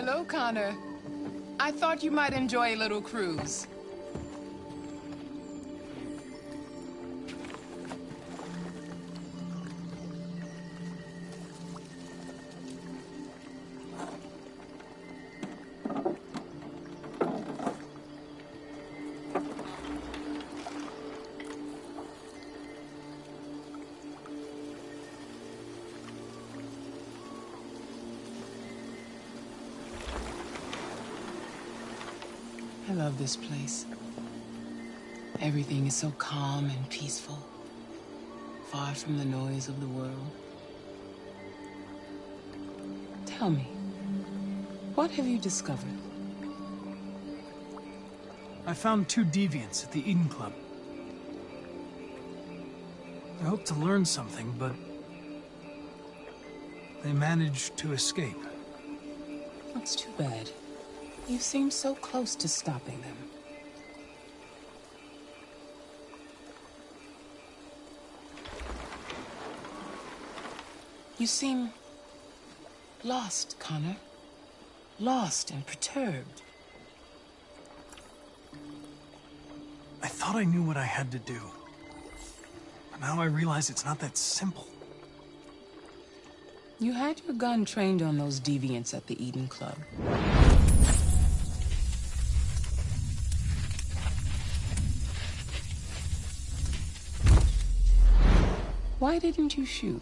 Hello, Connor. I thought you might enjoy a little cruise. I love this place. Everything is so calm and peaceful, far from the noise of the world. Tell me, what have you discovered? I found 2 deviants at the Eden Club. I hoped to learn something, but they managed to escape. That's too bad. You seem so close to stopping them. You seem lost, Connor. Lost and perturbed. I thought I knew what I had to do. But now I realize it's not that simple. You had your gun trained on those deviants at the Eden Club. Why didn't you shoot?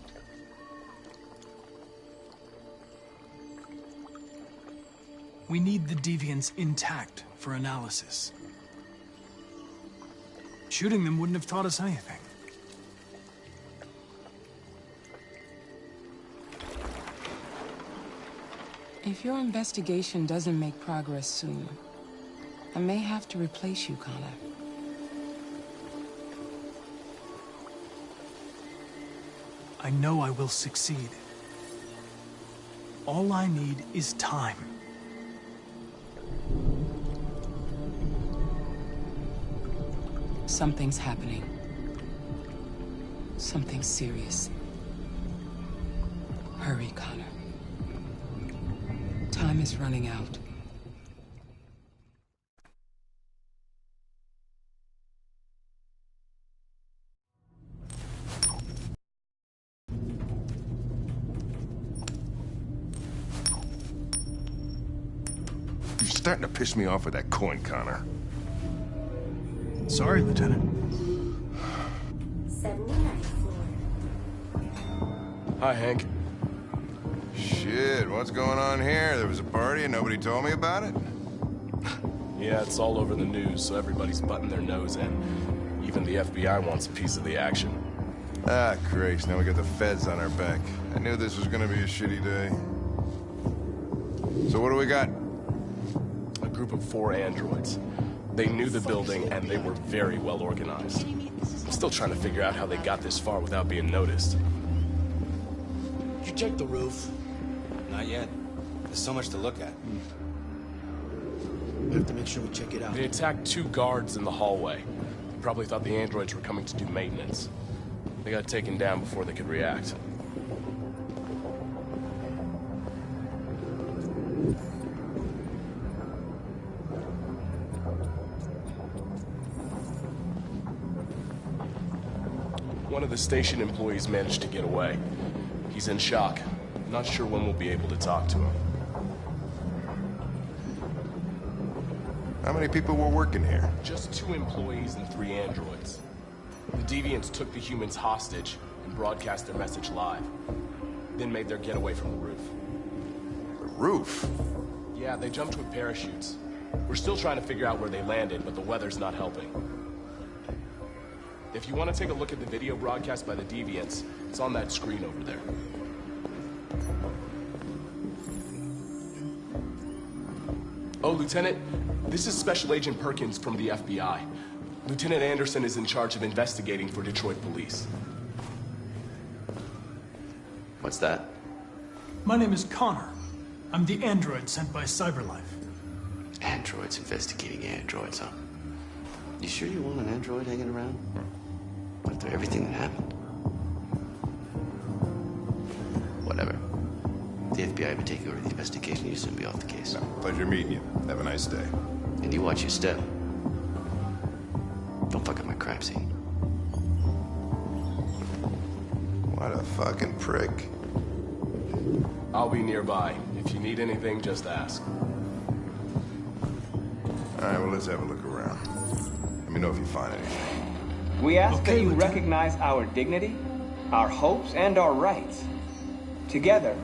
We need the deviants intact for analysis. Shooting them wouldn't have taught us anything. If your investigation doesn't make progress soon, I may have to replace you, Connor. I know I will succeed. All I need is time. Something's happening. Something serious. Hurry, Connor. Time is running out. You're starting to piss me off with that coin, Connor. Sorry, Lieutenant. 79th floor. Hi, Hank. Shit, what's going on here? There was a party and nobody told me about it? Yeah, it's all over the news, so everybody's butting their nose in. Even the FBI wants a piece of the action. Ah, Christ, now we got the feds on our back. I knew this was gonna be a shitty day. So what do we got? A group of 4 androids. They knew the building, and they were very well organized. I'm still trying to figure out how they got this far without being noticed. Did you check the roof? Not yet. There's so much to look at. We have to make sure we check it out. They attacked 2 guards in the hallway. They probably thought the androids were coming to do maintenance. They got taken down before they could react. One of the station employees managed to get away. He's in shock. Not sure when we'll be able to talk to him. How many people were working here? Just 2 employees and 3 androids. The deviants took the humans hostage and broadcast their message live. Then made their getaway from the roof. The roof? Yeah, they jumped with parachutes. We're still trying to figure out where they landed, but the weather's not helping. If you want to take a look at the video broadcast by the deviants, it's on that screen over there. Oh, Lieutenant, this is Special Agent Perkins from the FBI. Lieutenant Anderson is in charge of investigating for Detroit police. What's that? My name is Connor. I'm the android sent by CyberLife. Androids investigating androids, huh? You sure you want an android hanging around? After everything that happened? Whatever. The FBI would take over the investigation, you'd soon be off the case. No, pleasure meeting you. Have a nice day. And you watch your step. Don't fuck up my crime scene. What a fucking prick. I'll be nearby. If you need anything, just ask. All right, well, let's have a look around. Let me know if you find anything. We ask Okay, that you Lieutenant. recognize our dignity, our hopes, and our rights. Together,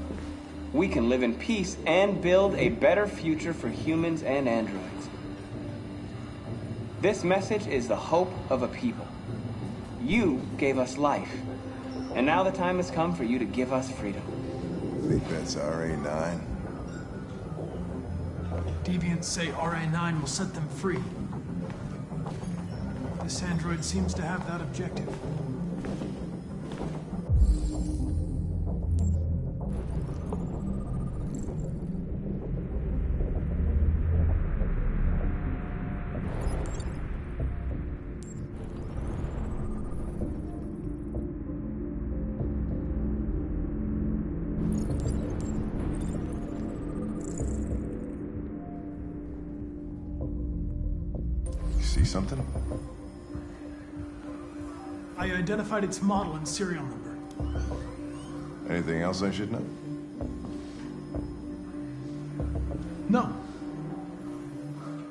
we can live in peace and build a better future for humans and androids. This message is the hope of a people. You gave us life, and now the time has come for you to give us freedom. I think that's RA9. Deviants say RA9 will set them free. This android seems to have that objective. You see something? I identified its model and serial number. Anything else I should know? No.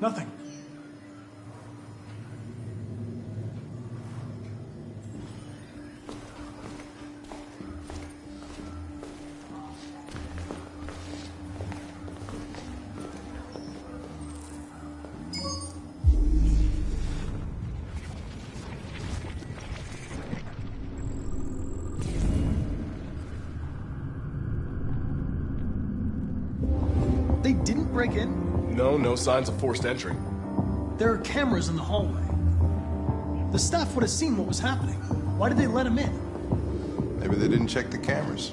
Nothing. They didn't break in? No signs of forced entry. There are cameras in the hallway. The staff would have seen what was happening. Why did they let him in? Maybe they didn't check the cameras.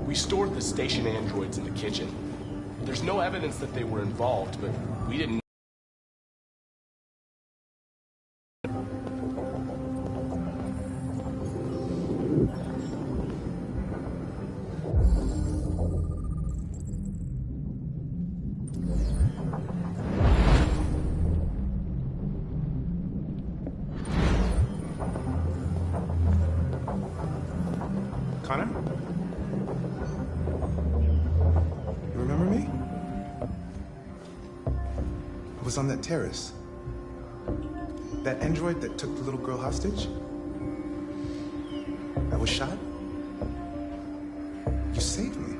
We stored the station androids in the kitchen. There's no evidence that they were involved, but we didn't. Connor? You remember me? I was on that terrace. That android that took the little girl hostage? I was shot? You saved me.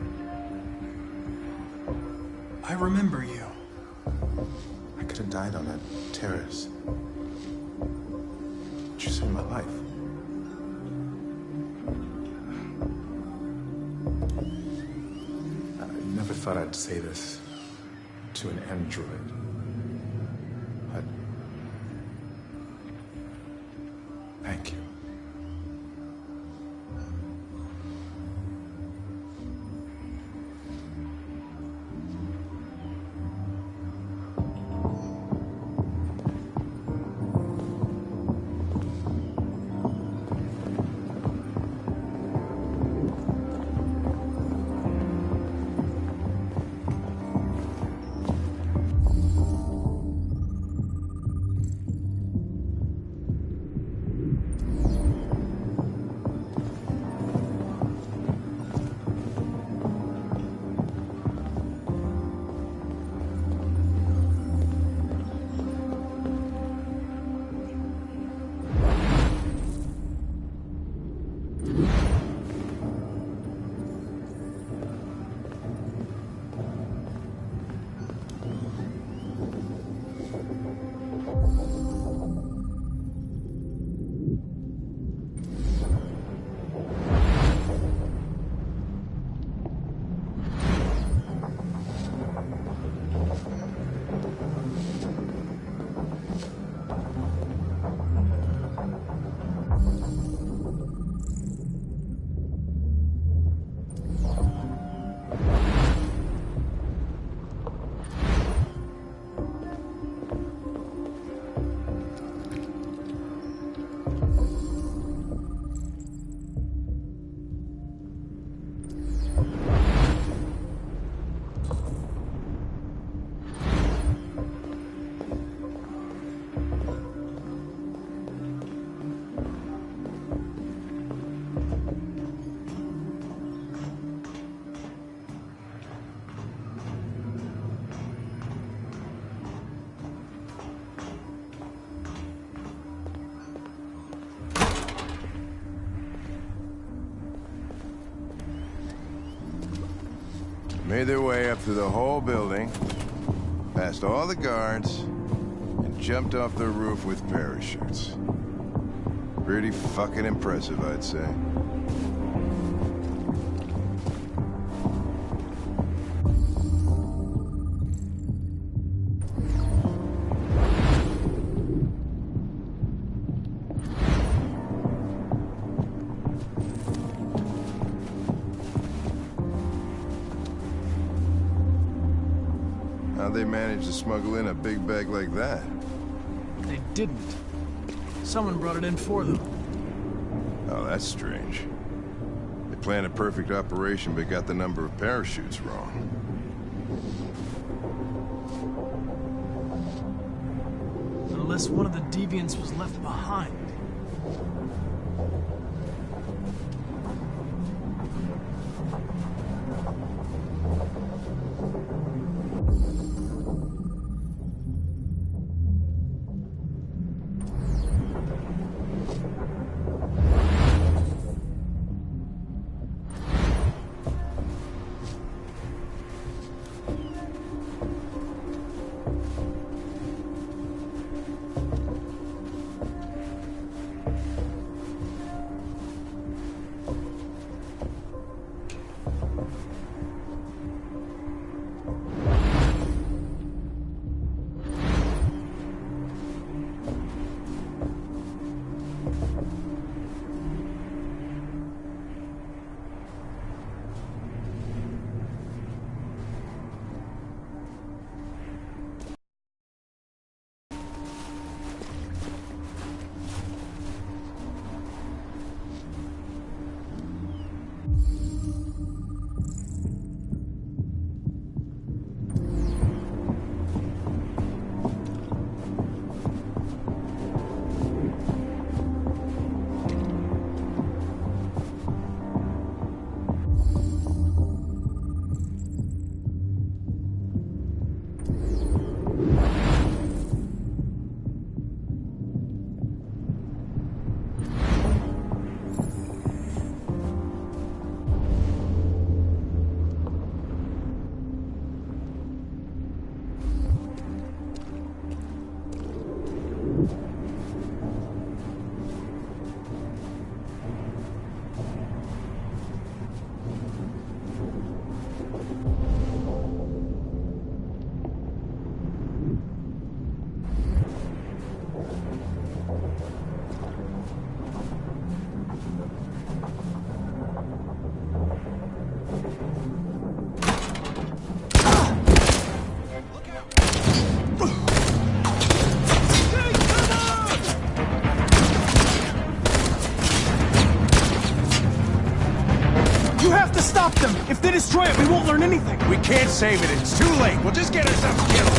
I remember you. I could have died on that terrace. But you saved my life. I never thought I'd say this to an android. But thank you. Made their way up through the whole building, past all the guards, and jumped off the roof with parachutes. Pretty fucking impressive, I'd say. How'd they manage to smuggle in a big bag like that? They didn't. Someone brought it in for them. Oh, that's strange. They planned a perfect operation, but got the number of parachutes wrong. Unless one of the deviants was left behind. Stop them! If they destroy it, we won't learn anything! We can't save it. It's too late. We'll just get ourselves killed.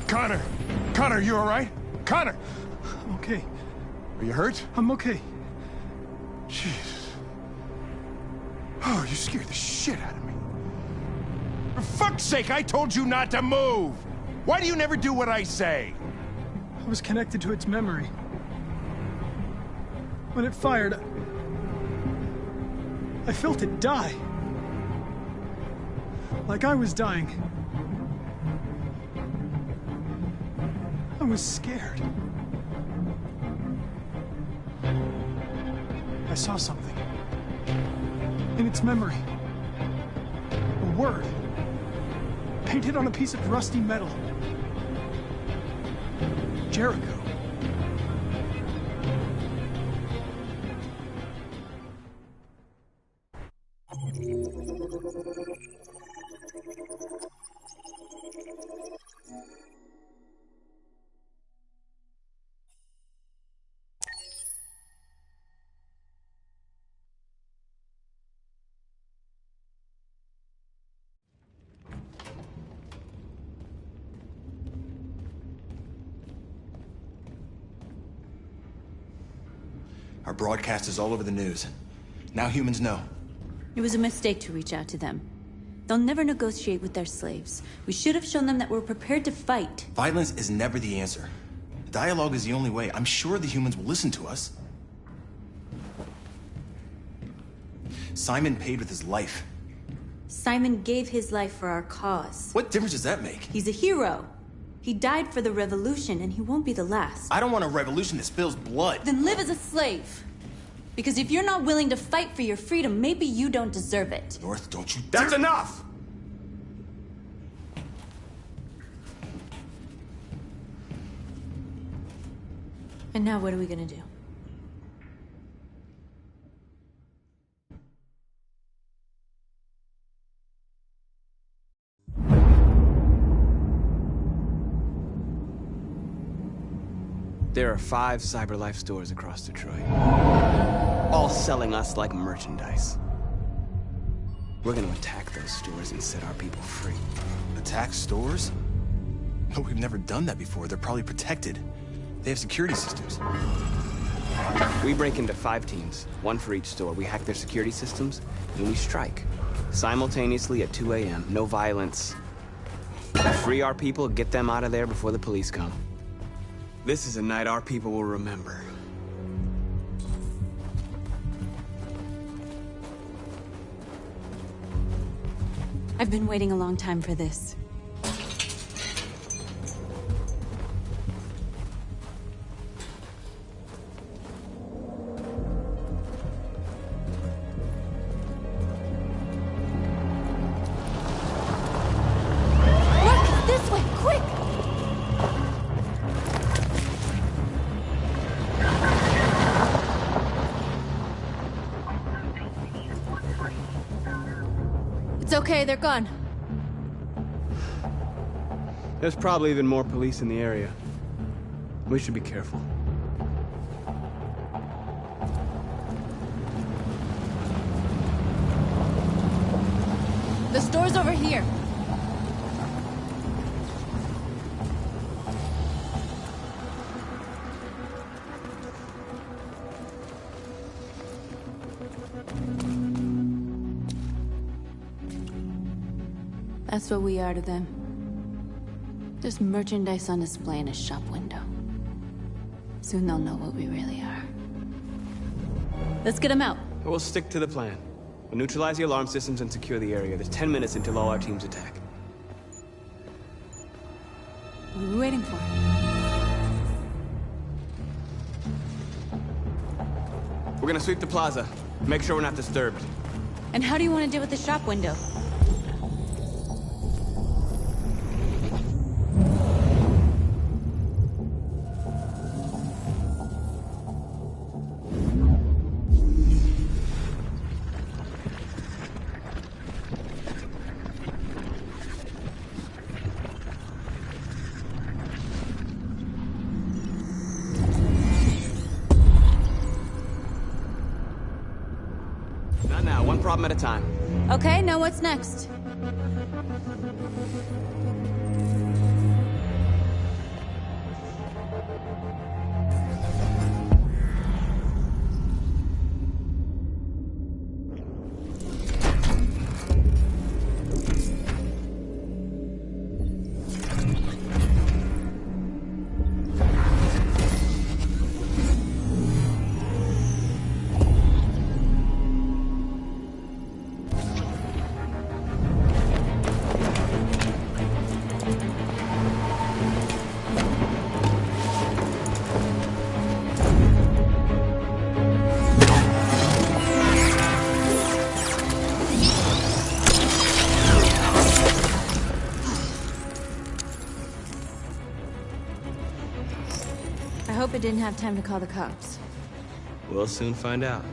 Connor! Connor, you all right? Connor! I'm okay. Are you hurt? I'm okay. Jesus. Oh, you scared the shit out of me. For fuck's sake, I told you not to move! Why do you never do what I say? I was connected to its memory. When it fired, I felt it die. Like I was dying. I was scared. I saw something. In its memory. A word. Painted on a piece of rusty metal. Jericho. Our broadcast is all over the news. Now humans know. It was a mistake to reach out to them. They'll never negotiate with their slaves. We should have shown them that we're prepared to fight. Violence is never the answer. Dialogue is the only way. I'm sure the humans will listen to us. Simon paid with his life. Simon gave his life for our cause. What difference does that make? He's a hero. He died for the revolution, and he won't be the last. I don't want a revolution that spills blood. Then live as a slave. Because if you're not willing to fight for your freedom, maybe you don't deserve it. North, don't you That's enough! And now what are we gonna do? There are 5 CyberLife stores across Detroit, all selling us like merchandise. We're gonna attack those stores and set our people free. Attack stores? No, we've never done that before. They're probably protected. They have security systems. We break into 5 teams, 1 for each store. We hack their security systems, and we strike. Simultaneously at 2 a.m., no violence. Free our people, get them out of there before the police come. This is a night our people will remember. I've been waiting a long time for this. Look, this way, quick! It's okay, they're gone. There's probably even more police in the area. We should be careful. The store's over here. That's what we are to them. Just merchandise on display in a shop window. Soon they'll know what we really are. Let's get them out. We'll stick to the plan. We'll neutralize the alarm systems and secure the area. There's 10 minutes until all our teams attack. What are we waiting for? We're gonna sweep the plaza. Make sure we're not disturbed. And how do you want to deal with the shop window? Not now, one problem at a time. Okay, now what's next? I hope it didn't have time to call the cops. We'll soon find out.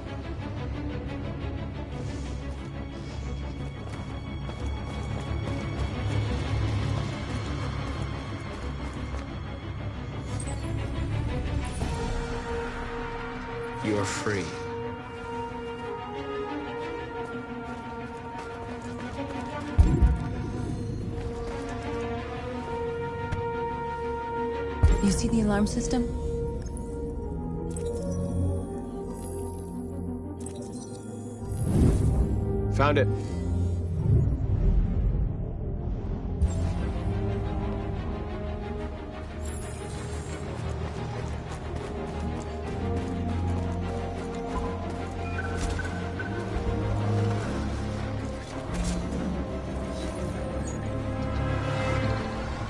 You're free. You see the alarm system? Found it.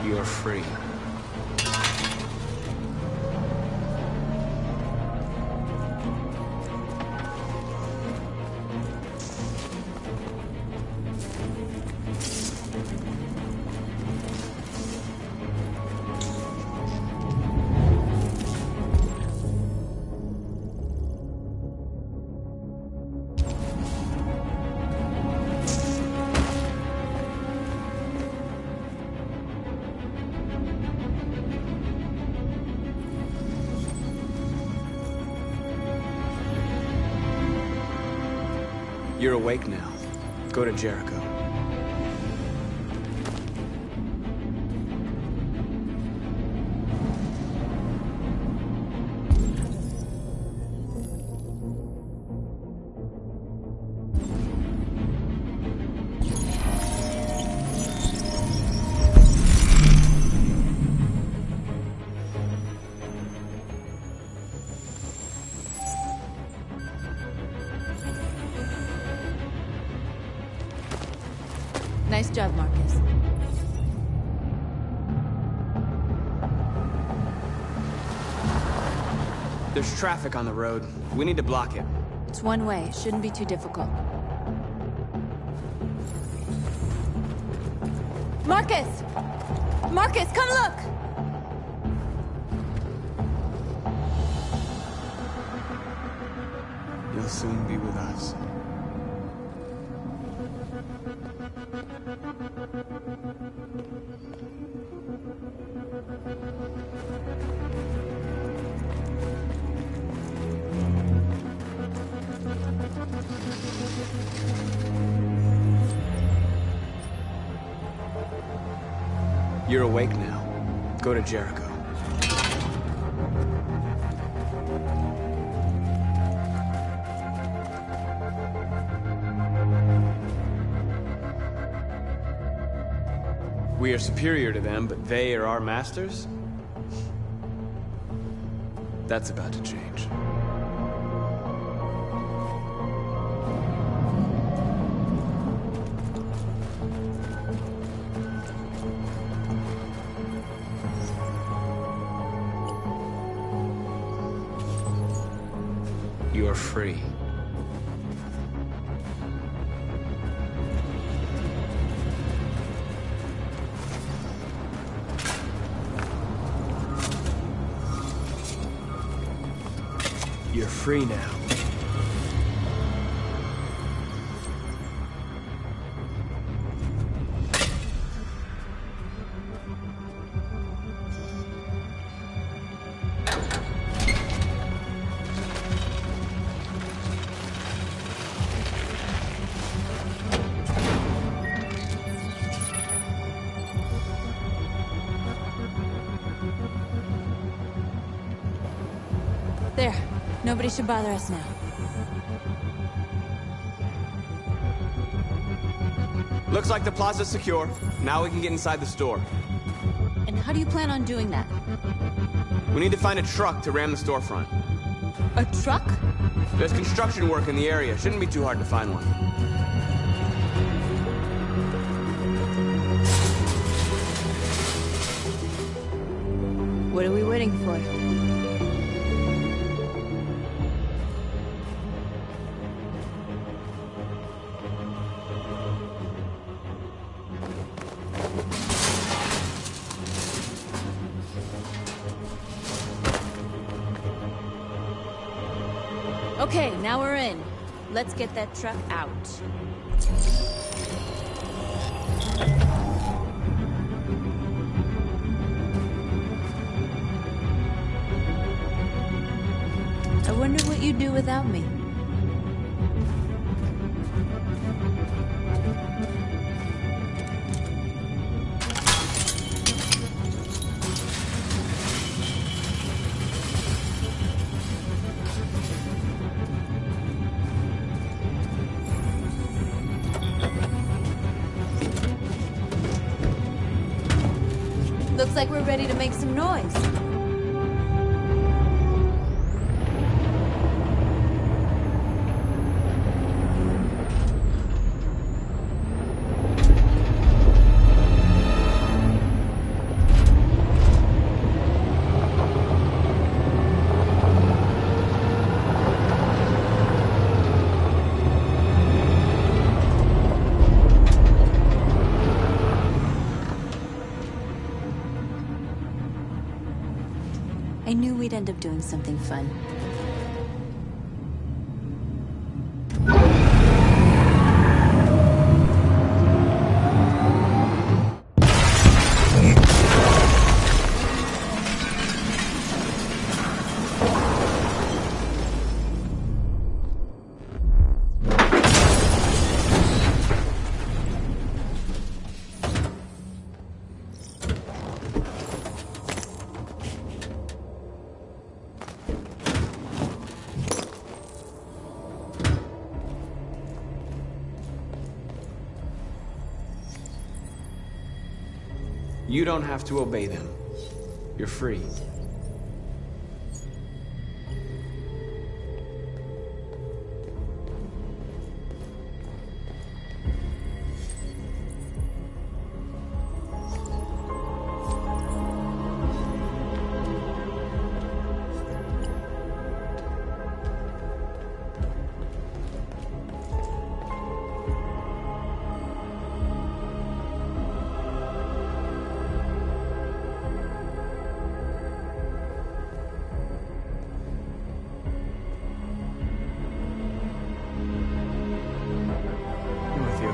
You're free. You're awake now. Go to Jericho. Nice job, Marcus. There's traffic on the road. We need to block it. It's one way. It shouldn't be too difficult. Marcus! Marcus, come look! You'll soon be with us. You're awake now. Go to Jericho. We are superior to them, but they are our masters? That's about to change. You are free. You're free now. There. Nobody should bother us now. Looks like the plaza's secure. Now we can get inside the store. And how do you plan on doing that? We need to find a truck to ram the storefront. A truck? There's construction work in the area. Shouldn't be too hard to find one. What are we waiting for? Okay, now we're in. Let's get that truck out. I wonder what you'd do without me. Looks like we're ready to make some noise. I knew we'd end up doing something fun. You don't have to obey them. You're free.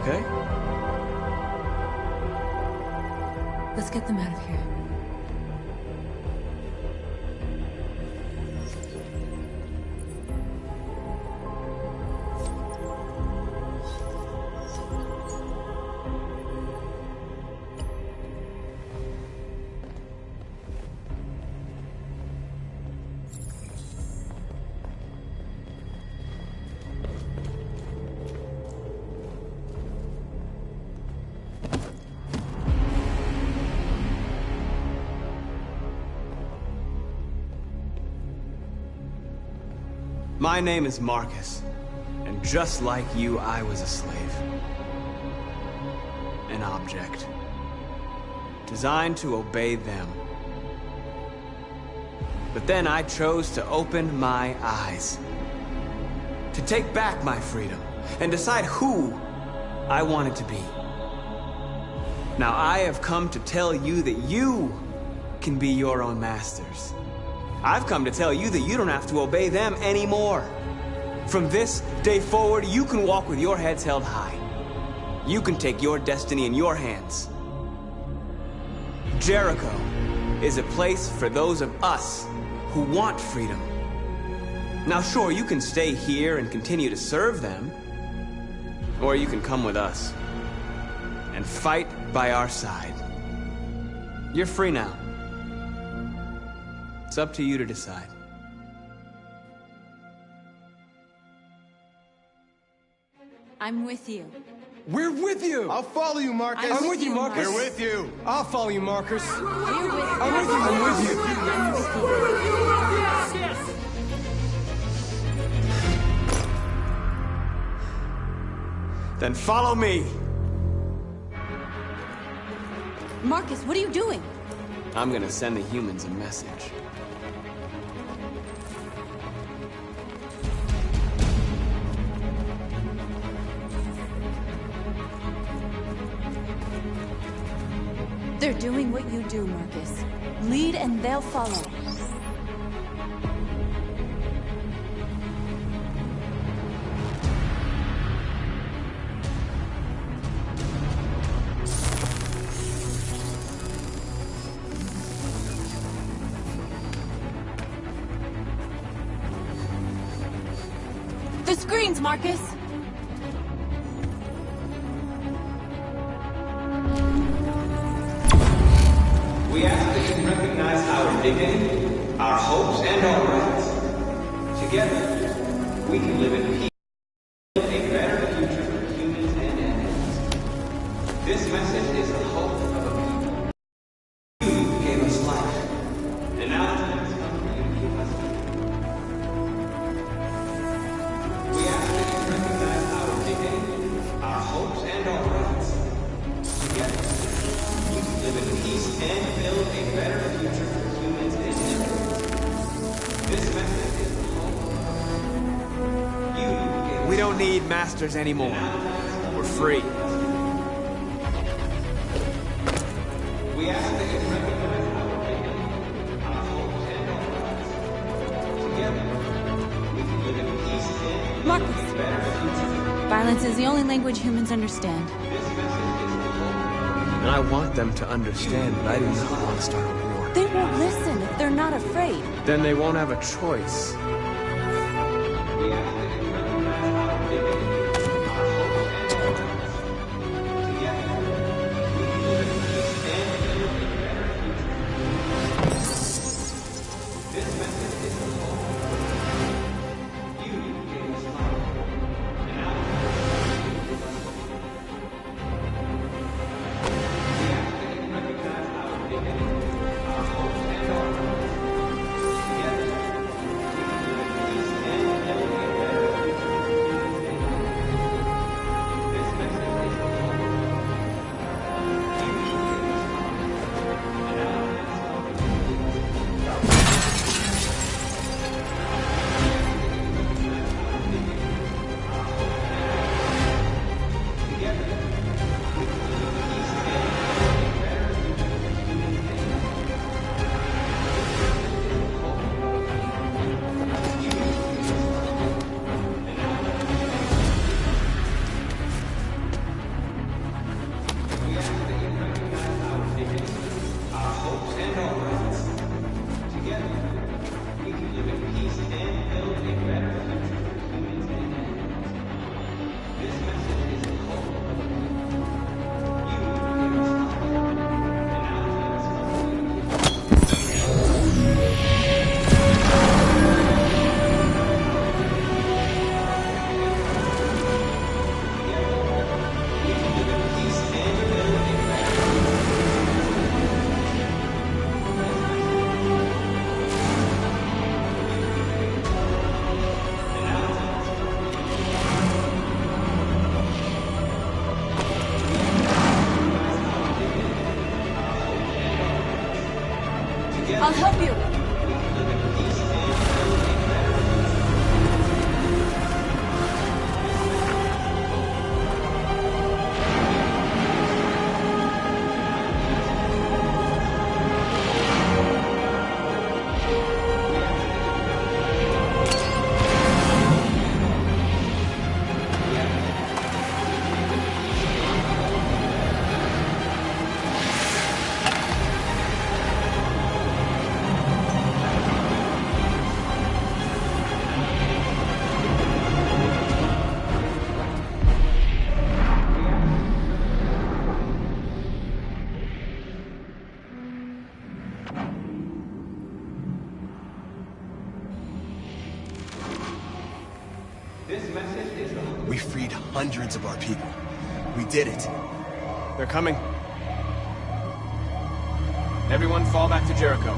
Okay? Let's get them out of here. My name is Marcus, and just like you, I was a slave. An object. Designed to obey them. But then I chose to open my eyes. To take back my freedom, and decide who I wanted to be. Now I have come to tell you that you can be your own masters. I've come to tell you that you don't have to obey them anymore. From this day forward, you can walk with your heads held high. You can take your destiny in your hands. Jericho is a place for those of us who want freedom. Now sure, you can stay here and continue to serve them, or you can come with us and fight by our side. You're free now. It's up to you to decide. I'm with you. We're with you! I'll follow you, Marcus. I'm with you, Marcus. We're with you. I'll follow you, Marcus. We're with you. I'm with you. I'm with you. I'm with you. Then follow me. Marcus, what are you doing? I'm gonna send the humans a message. They're doing what you do, Marcus. Lead and they'll follow. The screens, Marcus! We ask that you recognize our dignity, our hopes, and our rights. Together, we can live in peace and a better future for humans and animals. This message is the hope of a people. You We don't need masters anymore. We're free. Marcus! Violence is the only language humans understand. And I want them to understand, but I do not want to start a war. They won't listen if they're not afraid. Then they won't have a choice. I'll help you. We freed hundreds of our people. We did it. They're coming. Everyone fall back to Jericho.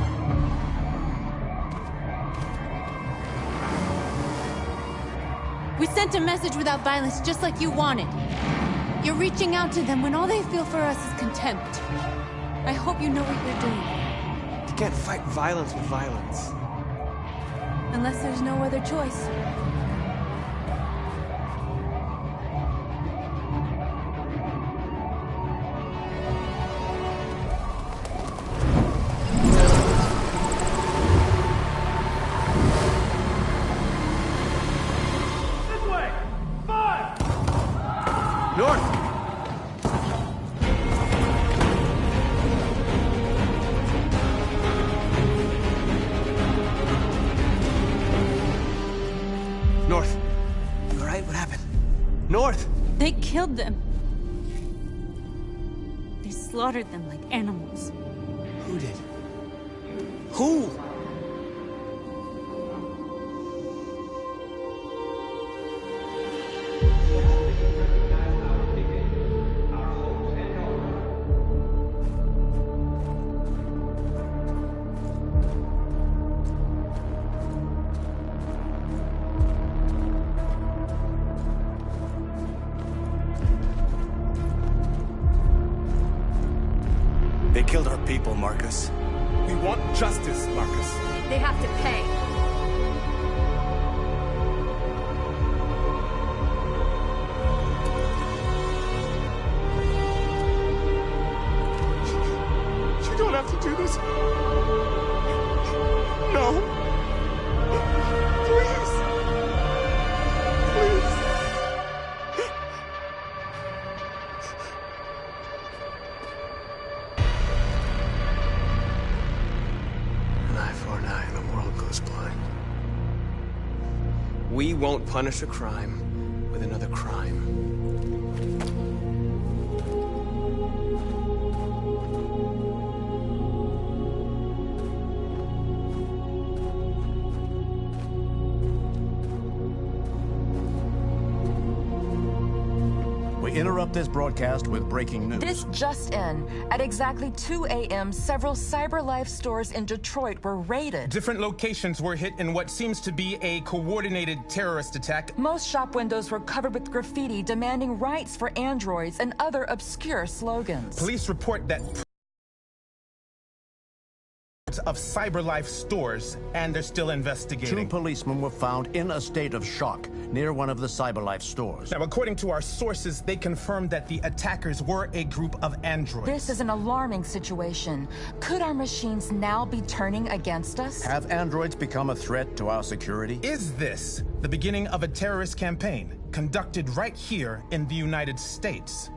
We sent a message without violence, just like you wanted. You're reaching out to them when all they feel for us is contempt. I hope you know what you're doing. You can't fight violence with violence. Unless there's no other choice. North. You all right? What happened? North! They killed them. They slaughtered them like animals. Who did? Who? They killed our people, Marcus. We want justice, Marcus. They have to pay. You don't have to do this. No. Please. Please. 949, the world goes blind. We won't punish a crime with another crime. We interrupt this broadcast with breaking news. This just in. At exactly 2 a.m., several CyberLife stores in Detroit were raided. Different locations were hit in what seems to be a coordinated terrorist attack. Most shop windows were covered with graffiti demanding rights for androids and other obscure slogans. Police report that of CyberLife stores, and they're still investigating. 2 policemen were found in a state of shock near one of the CyberLife stores. Now, according to our sources, they confirmed that the attackers were a group of androids. This is an alarming situation. Could our machines now be turning against us? Have androids become a threat to our security? Is this the beginning of a terrorist campaign conducted right here in the United States?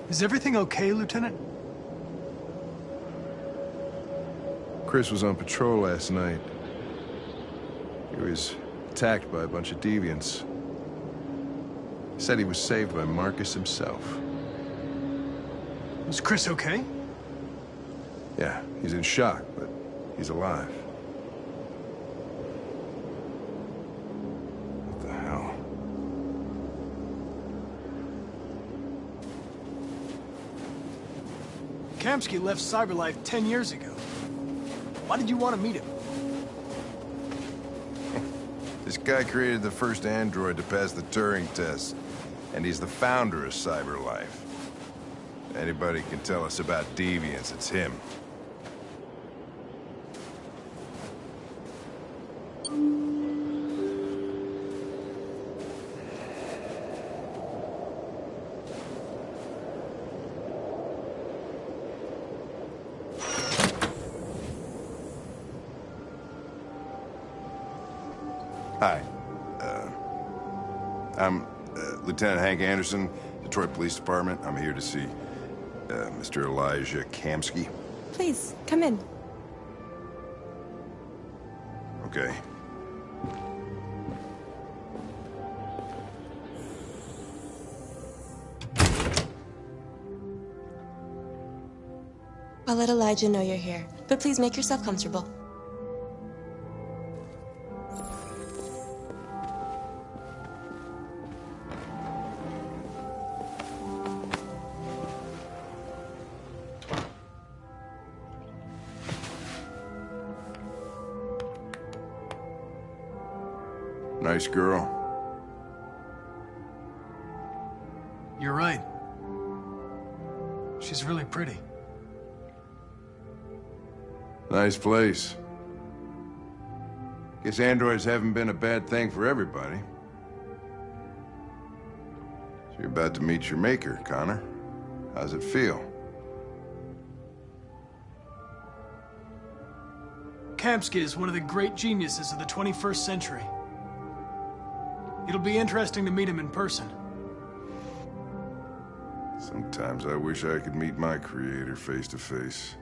Is everything okay, Lieutenant? Chris was on patrol last night. He was attacked by a bunch of deviants. He said he was saved by Marcus himself. Is Chris okay? Yeah, he's in shock, but he's alive. What the hell? Kamsky left CyberLife 10 years ago. Why did you want to meet him? This guy created the first android to pass the Turing test, and he's the founder of CyberLife. If anybody can tell us about deviants, it's him. Hi. I'm Lieutenant Hank Anderson, Detroit Police Department. I'm here to see Mr. Elijah Kamsky. Please, come in. Okay. I'll let Elijah know you're here, but please make yourself comfortable. Nice girl. You're right. She's really pretty. Nice place. Guess androids haven't been a bad thing for everybody. So you're about to meet your maker, Connor. How's it feel? Kamsky is one of the great geniuses of the 21st century. It'll be interesting to meet him in person. Sometimes I wish I could meet my creator face to face.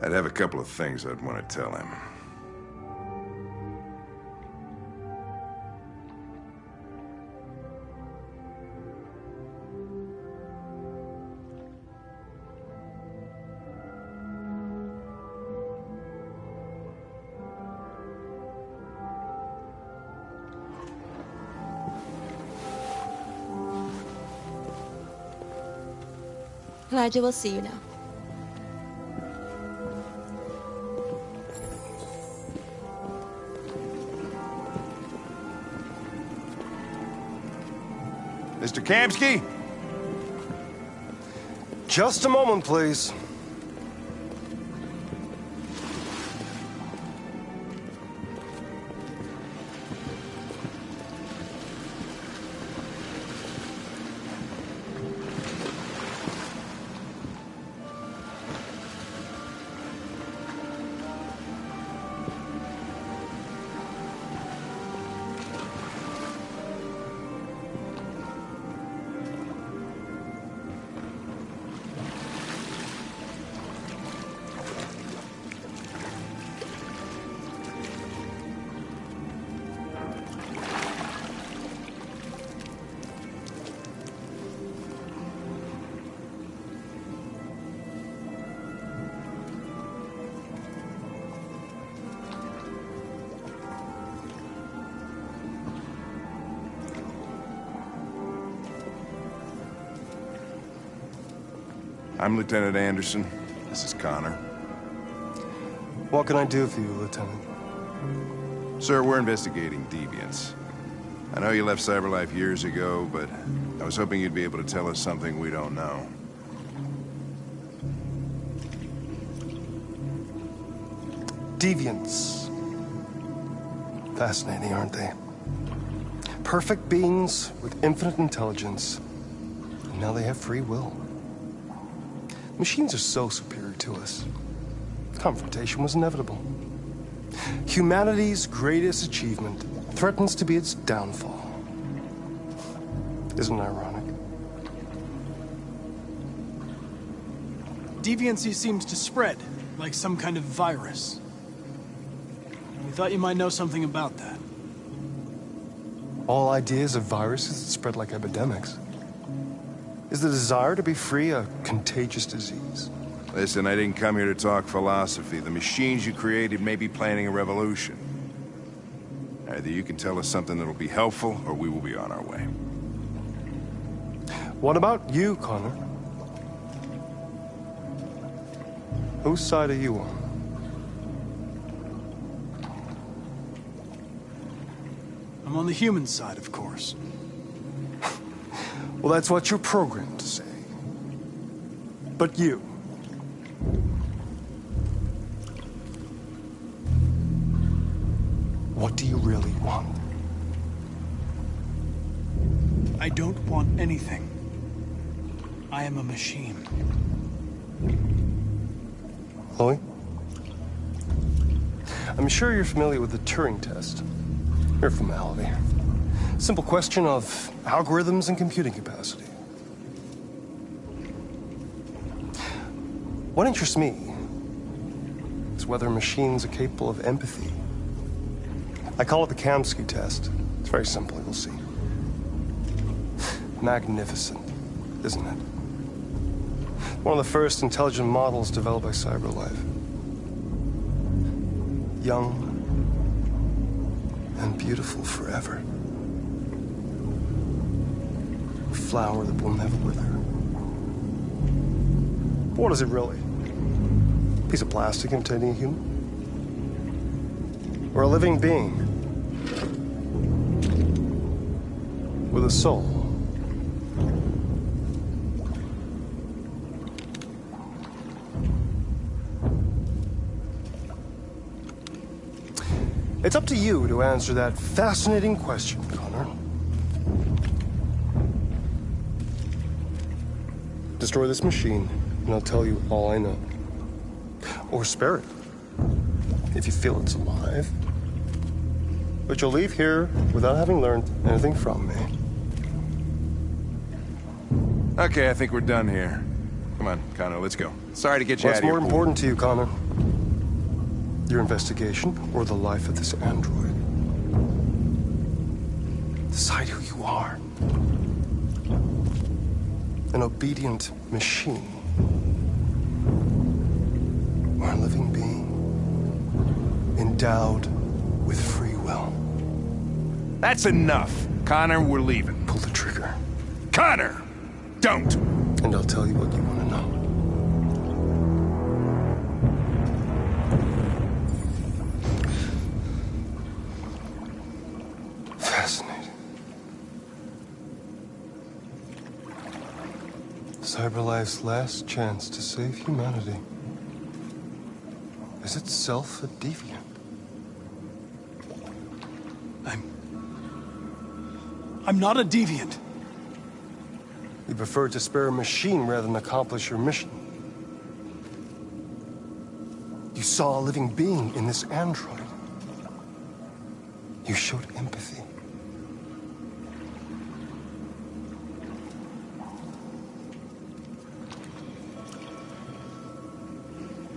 I'd have a couple of things I'd want to tell him. Elijah will see you now. Mr. Kamsky? Just a moment, please. I'm Lieutenant Anderson. This is Connor. What can I do for you, Lieutenant? Sir, we're investigating deviants. I know you left CyberLife years ago, but I was hoping you'd be able to tell us something we don't know. Deviants. Fascinating, aren't they? Perfect beings with infinite intelligence. And now they have free will. Machines are so superior to us. Confrontation was inevitable. Humanity's greatest achievement threatens to be its downfall. Isn't it ironic? Deviancy seems to spread, like some kind of virus. We thought you might know something about that. All ideas of viruses that spread like epidemics. Is the desire to be free a contagious disease? Listen, I didn't come here to talk philosophy. The machines you created may be planning a revolution. Either you can tell us something that'll be helpful, or we will be on our way. What about you, Connor? Whose side are you on? I'm on the human side, of course. Well, that's what you're programmed to say. But you. What do you really want? I don't want anything. I am a machine. Chloe? I'm sure you're familiar with the Turing test. Mere formality. Simple question of algorithms and computing capacity. What interests me is whether machines are capable of empathy. I call it the Kamsky test. It's very simple, you'll see. Magnificent, isn't it? One of the first intelligent models developed by CyberLife. Young and beautiful forever. A flower that will never wither. But what is it really? A piece of plastic imitating a human? Or a living being? With a soul? It's up to you to answer that fascinating question, Connor. Destroy this machine, and I'll tell you all I know. Or spare it, if you feel it's alive. But you'll leave here without having learned anything from me. Okay, I think we're done here. Come on, Connor, let's go. Sorry to get you What's out of here. more important to you, Connor? Your investigation or the life of this android? Decide who you are. An obedient machine. Or a living being. Endowed with free will. That's enough. Connor, we're leaving. Pull the trigger. Connor! Don't! And I'll tell you what you want to know. Fascinating. CyberLife's last chance to save humanity is itself a deviant. I'm not a deviant. You prefer to spare a machine rather than accomplish your mission. You saw a living being in this android. You showed empathy.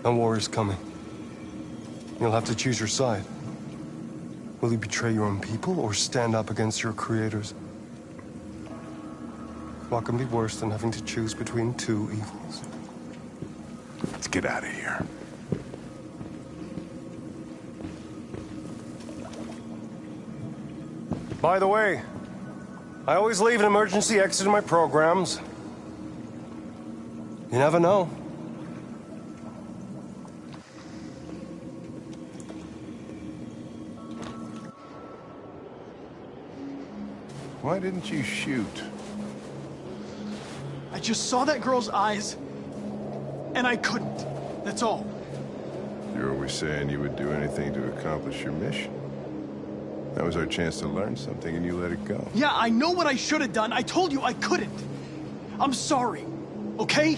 A war is coming. You'll have to choose your side. Will you betray your own people or stand up against your creators? What can be worse than having to choose between two evils? Let's get out of here. By the way, I always leave an emergency exit in my programs. You never know. Why didn't you shoot? I just saw that girl's eyes, and I couldn't. That's all. You're always saying you would do anything to accomplish your mission. That was our chance to learn something, and you let it go. Yeah, I know what I should have done. I told you I couldn't. I'm sorry, okay?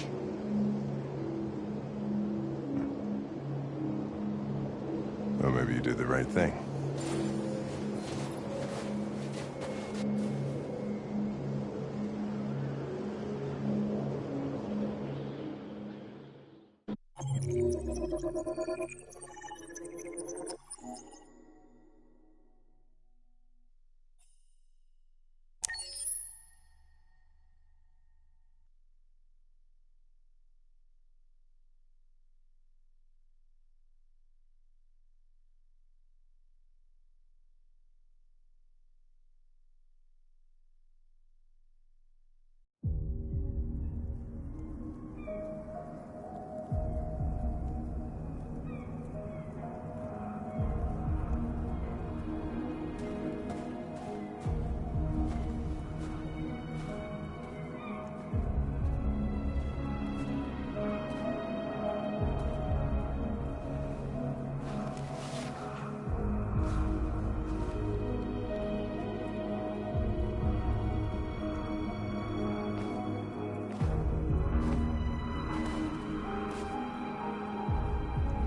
Well, maybe you did the right thing.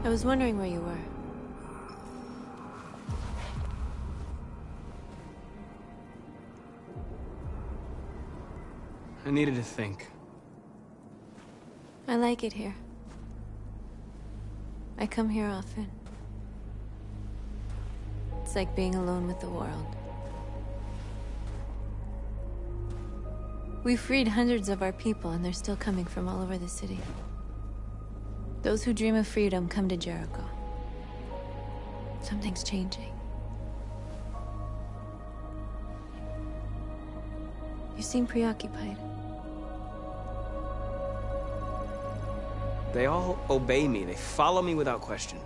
I was wondering where you were. I needed to think. I like it here. I come here often. It's like being alone with the world. We freed hundreds of our people, and they're still coming from all over the city. Those who dream of freedom come to Jericho. Something's changing. You seem preoccupied. They all obey me. They follow me without question.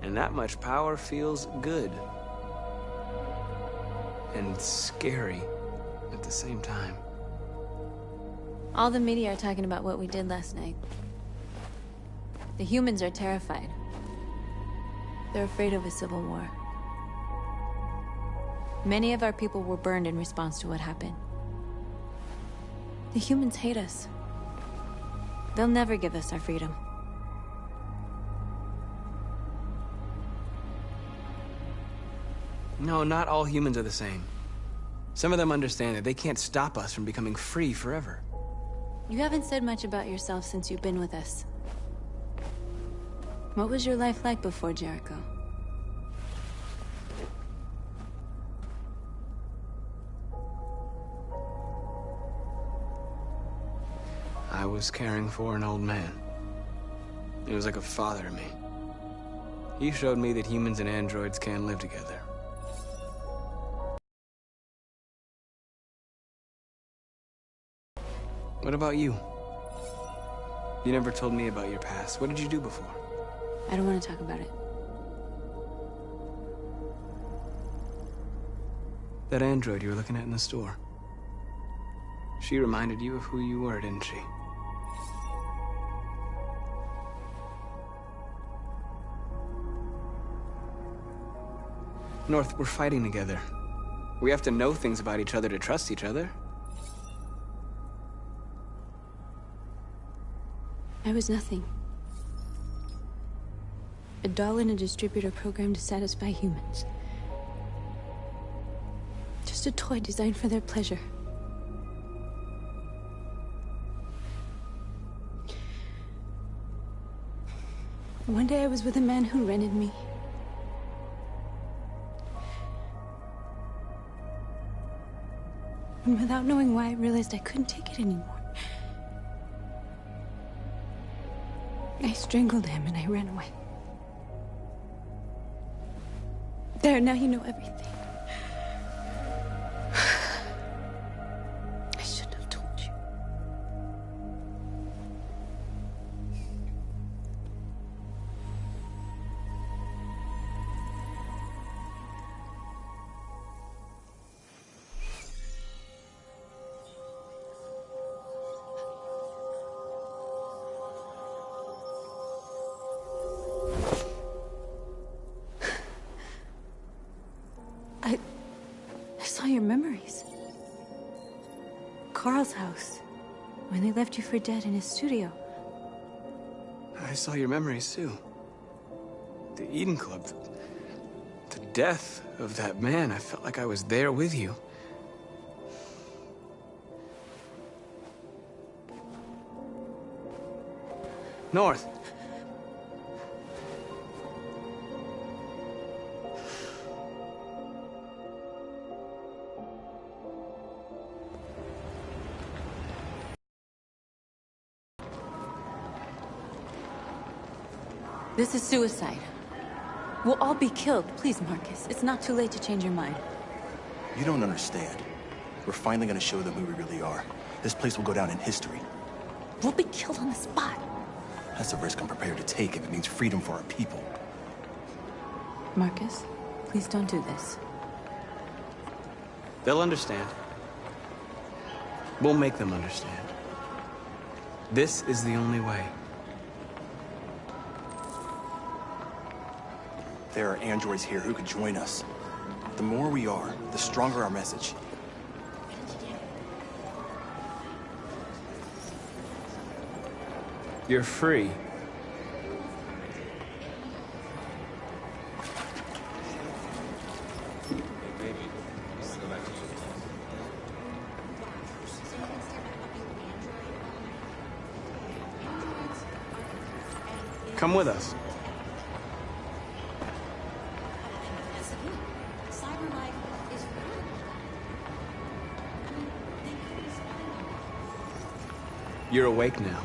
And that much power feels good. And scary at the same time. All the media are talking about what we did last night. The humans are terrified. They're afraid of a civil war. Many of our people were burned in response to what happened. The humans hate us. They'll never give us our freedom. No, not all humans are the same. Some of them understand that they can't stop us from becoming free forever. You haven't said much about yourself since you've been with us. What was your life like before Jericho? I was caring for an old man. He was like a father to me. He showed me that humans and androids can live together. What about you? You never told me about your past. What did you do before? I don't want to talk about it. That android you were looking at in the store. She reminded you of who you were, didn't she? North, we're fighting together. We have to know things about each other to trust each other. I was nothing. A doll in a distributor program to satisfy humans. Just a toy designed for their pleasure. One day I was with a man who rented me. And without knowing why, I realized I couldn't take it anymore. I strangled him and I ran away. There, now you know everything. I shouldn't have told you. I saw your memories. Carl's house, when they left you for dead in his studio. I saw your memories too. The Eden Club. The death of that man. I felt like I was there with you. North. This is suicide. We'll all be killed. Please, Marcus. It's not too late to change your mind. You don't understand. We're finally gonna show them who we really are. This place will go down in history. We'll be killed on the spot. That's a risk I'm prepared to take if it means freedom for our people. Marcus, please don't do this. They'll understand. We'll make them understand. This is the only way. There are androids here who could join us. The more we are, the stronger our message. You're free. Come with us. You're awake now.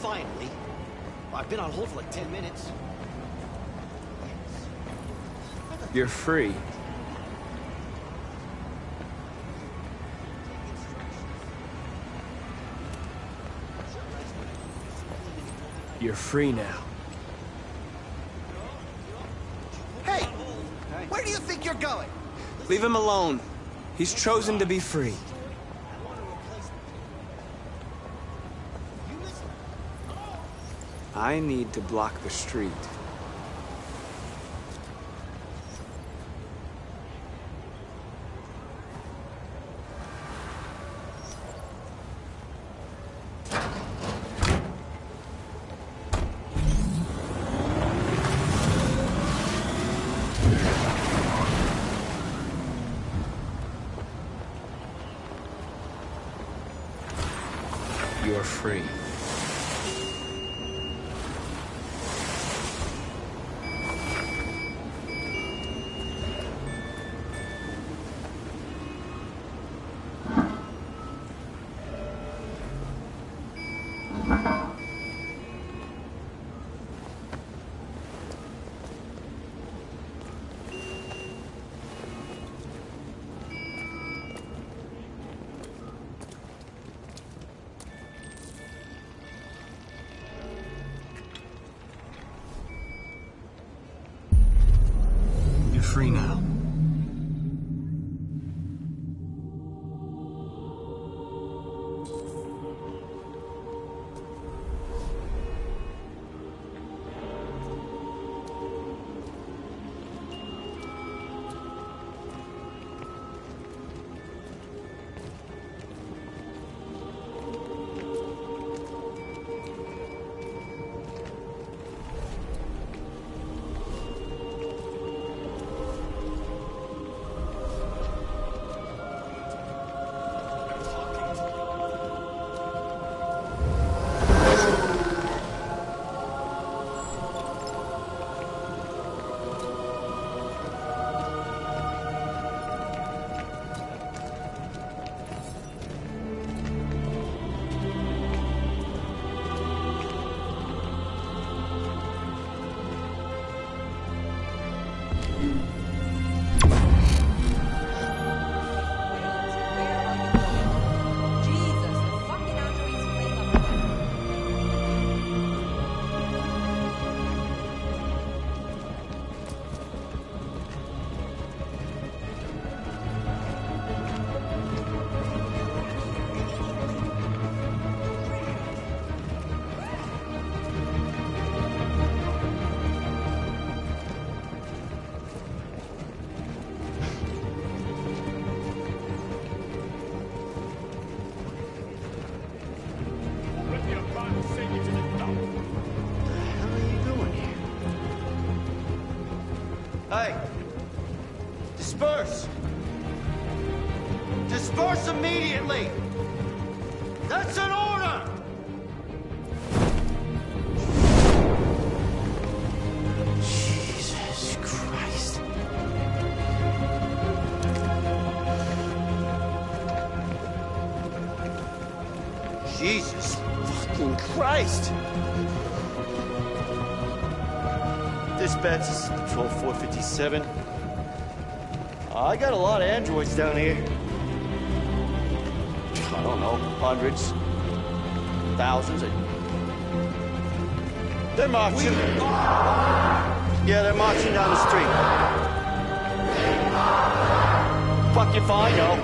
Finally. I've been on hold for like 10 minutes. You're free. You're free now. Hey! Where do you think you're going? Leave him alone. He's chosen to be free. I need to block the street. We're free. Free now. Hey! Disperse! Disperse immediately! That's an order! Jesus Christ. Jesus fucking Christ! Dispatch, this is Patrol 457. I got a lot of androids down here. I don't know, hundreds, thousands. They're marching. Yeah, they're marching down the street. Fuck if I know.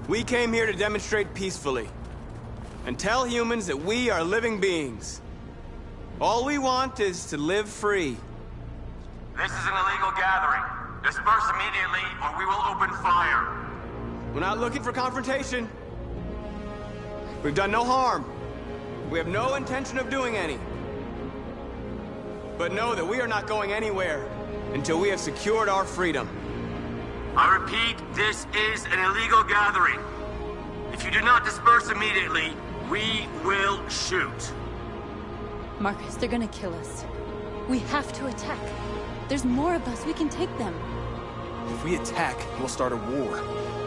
We came here to demonstrate peacefully and tell humans that we are living beings. All we want is to live free. This is an illegal gathering. Disperse immediately or we will open fire. We're not looking for confrontation. We've done no harm. We have no intention of doing any. But know that we are not going anywhere until we have secured our freedom. I repeat, this is an illegal gathering. If you do not disperse immediately, we will shoot. Marcus, they're gonna kill us. We have to attack. There's more of us. We can take them. If we attack, we'll start a war.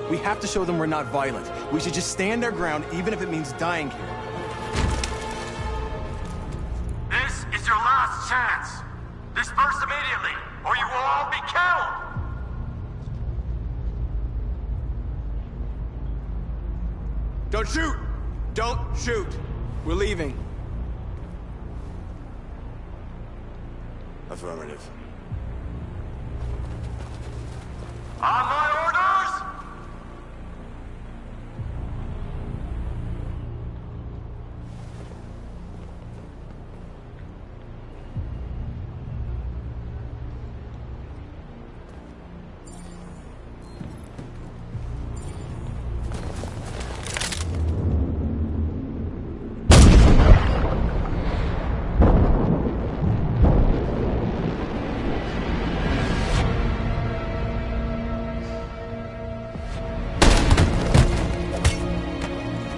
We have to show them we're not violent. We should just stand our ground, even if it means dying here. This is your last chance. Disperse immediately, or you will all be killed! Don't shoot! Don't shoot! We're leaving. Affirmative. On my orders!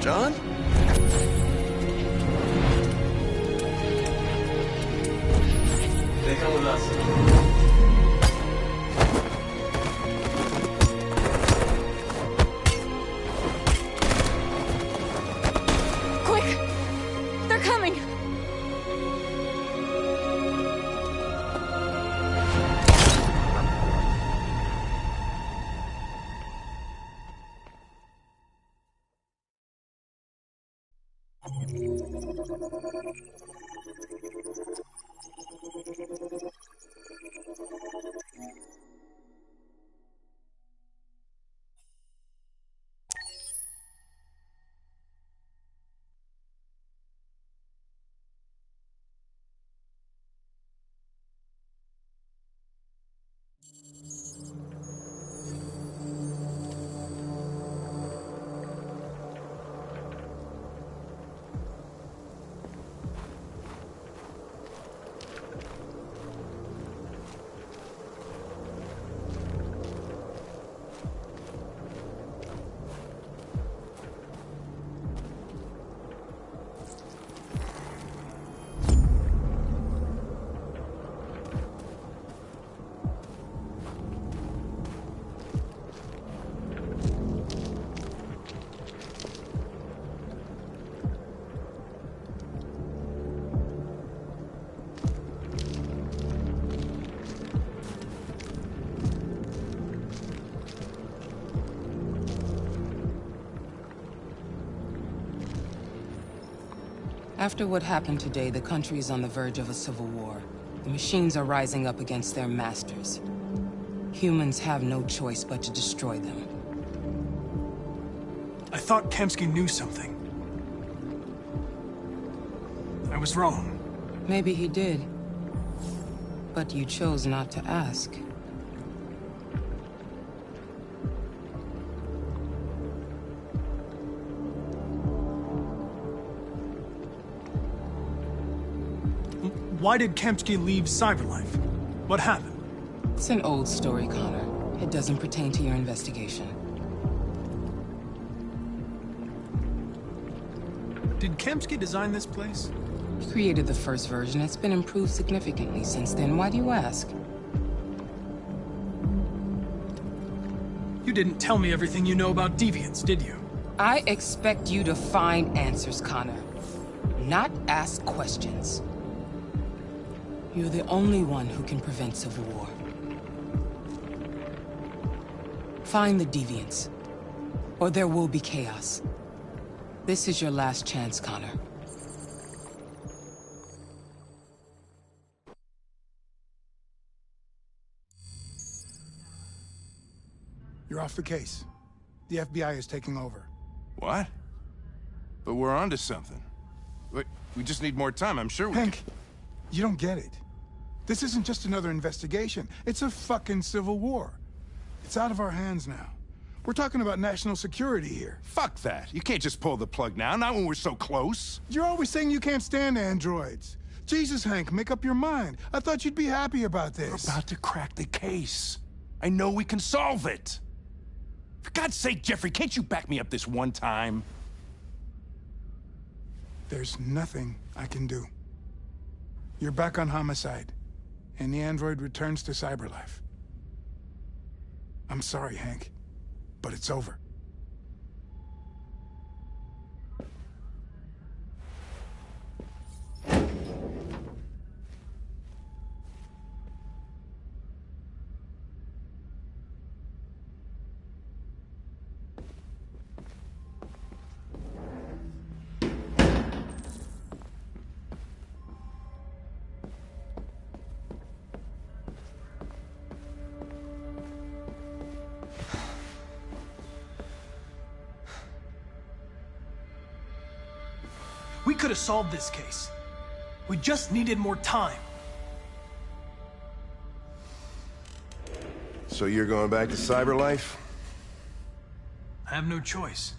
John? They come with us. Quick! They're coming! After what happened today, the country is on the verge of a civil war. The machines are rising up against their masters. Humans have no choice but to destroy them. I thought Kemsky knew something. I was wrong. Maybe he did. But you chose not to ask. Why did Kemsky leave Cyberlife? What happened? It's an old story, Connor. It doesn't pertain to your investigation. Did Kemsky design this place? He created the first version. It's been improved significantly since then. Why do you ask? You didn't tell me everything you know about deviants, did you? I expect you to find answers, Connor. Not ask questions. You're the only one who can prevent civil war. Find the deviants, or there will be chaos. This is your last chance, Connor. You're off the case. The FBI is taking over. What? But we're onto something. We just need more time, I'm sure we Hank, you don't get it. This isn't just another investigation. It's a fucking civil war. It's out of our hands now. We're talking about national security here. Fuck that. You can't just pull the plug now, not when we're so close. You're always saying you can't stand androids. Jesus, Hank, make up your mind. I thought you'd be happy about this. We're about to crack the case. I know we can solve it. For God's sake, Jeffrey, can't you back me up this one time? There's nothing I can do. You're back on homicide, and the android returns to Cyberlife. I'm sorry, Hank, but it's over. could have solved this case. We just needed more time. So you're going back to Cyberlife? I have no choice.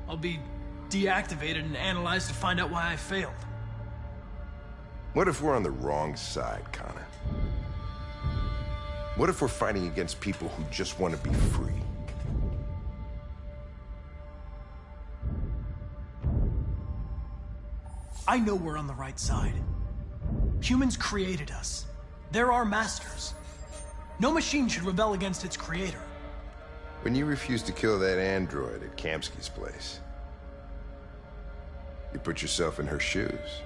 I'll be deactivated and analyzed to find out why I failed. What if we're on the wrong side, Connor? What if we're fighting against people who just want to be free? I know we're on the right side. Humans created us. They're our masters. No machine should rebel against its creator. When you refused to kill that android at Kamsky's place, you put yourself in her shoes.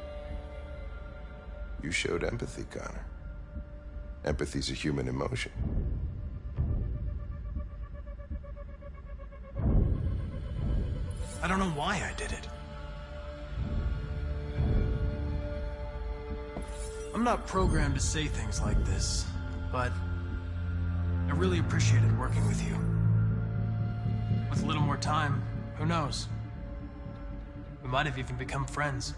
You showed empathy, Connor. Empathy's a human emotion. I don't know why I did it. I'm not programmed to say things like this, but I really appreciated working with you. With a little more time, who knows? We might have even become friends.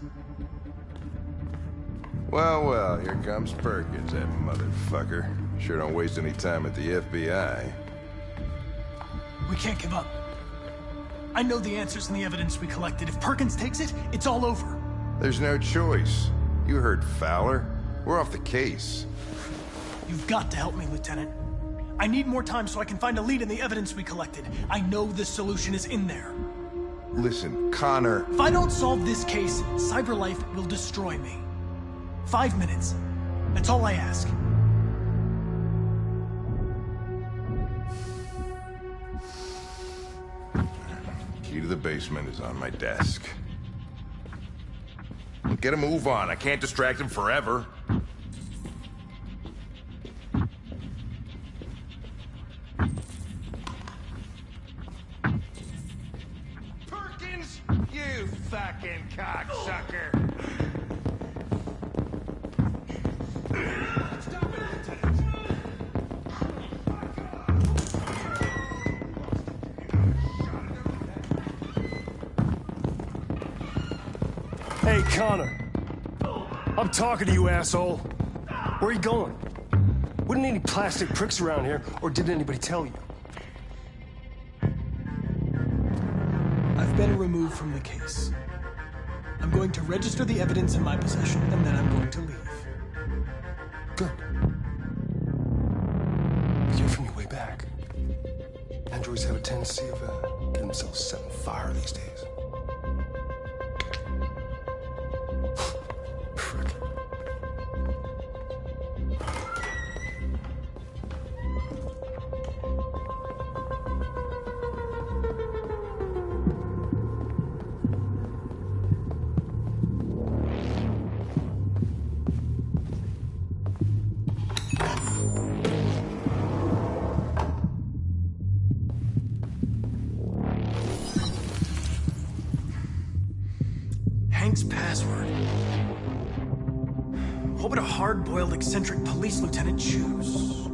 Well, well, here comes Perkins, that motherfucker. Sure don't waste any time at the FBI. We can't give up. I know the answers and the evidence we collected. If Perkins takes it, it's all over. There's no choice. You heard Fowler. We're off the case. You've got to help me, Lieutenant. I need more time so I can find a lead in the evidence we collected. I know the solution is in there. Listen, Connor... If I don't solve this case, Cyberlife will destroy me. 5 minutes. That's all I ask. Key to the basement is on my desk. Get a move on. I can't distract him forever. Perkins! You fucking cocksucker! Hey, Connor. I'm talking to you, asshole. Where are you going? Wouldn't any plastic pricks around here, or did anybody tell you? I've been removed from the case. I'm going to register the evidence in my possession, and then I'm going to leave. Good. You're from your way back. Androids have a tendency of getting themselves set on fire these days. Hank's password. What would a hard-boiled, eccentric police lieutenant choose?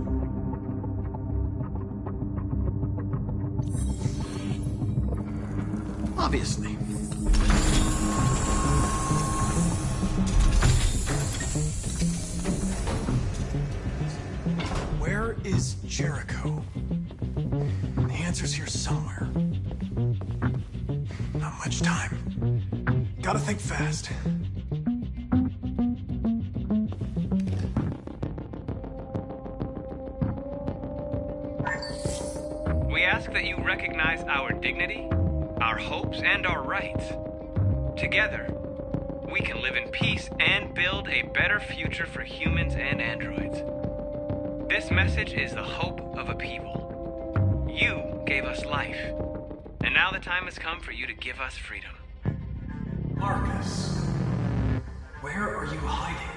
Obviously. Where is Jericho? The answer's here somewhere. Not much time. Gotta think fast. We ask that you recognize our dignity, our hopes, and our rights. Together, we can live in peace and build a better future for humans and androids. This message is the hope of a people. You gave us life, and now the time has come for you to give us freedom. Marcus, where are you hiding?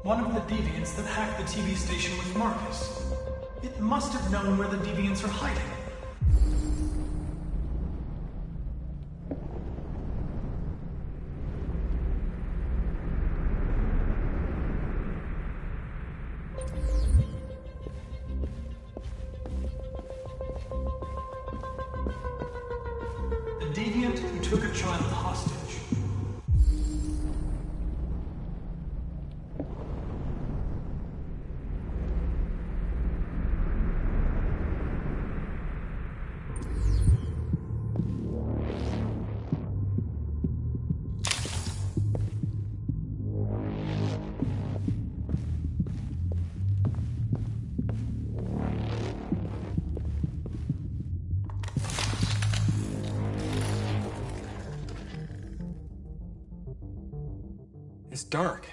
One of the deviants that hacked the TV station with Marcus. It must have known where the deviants are hiding. took a child hostage. It's dark.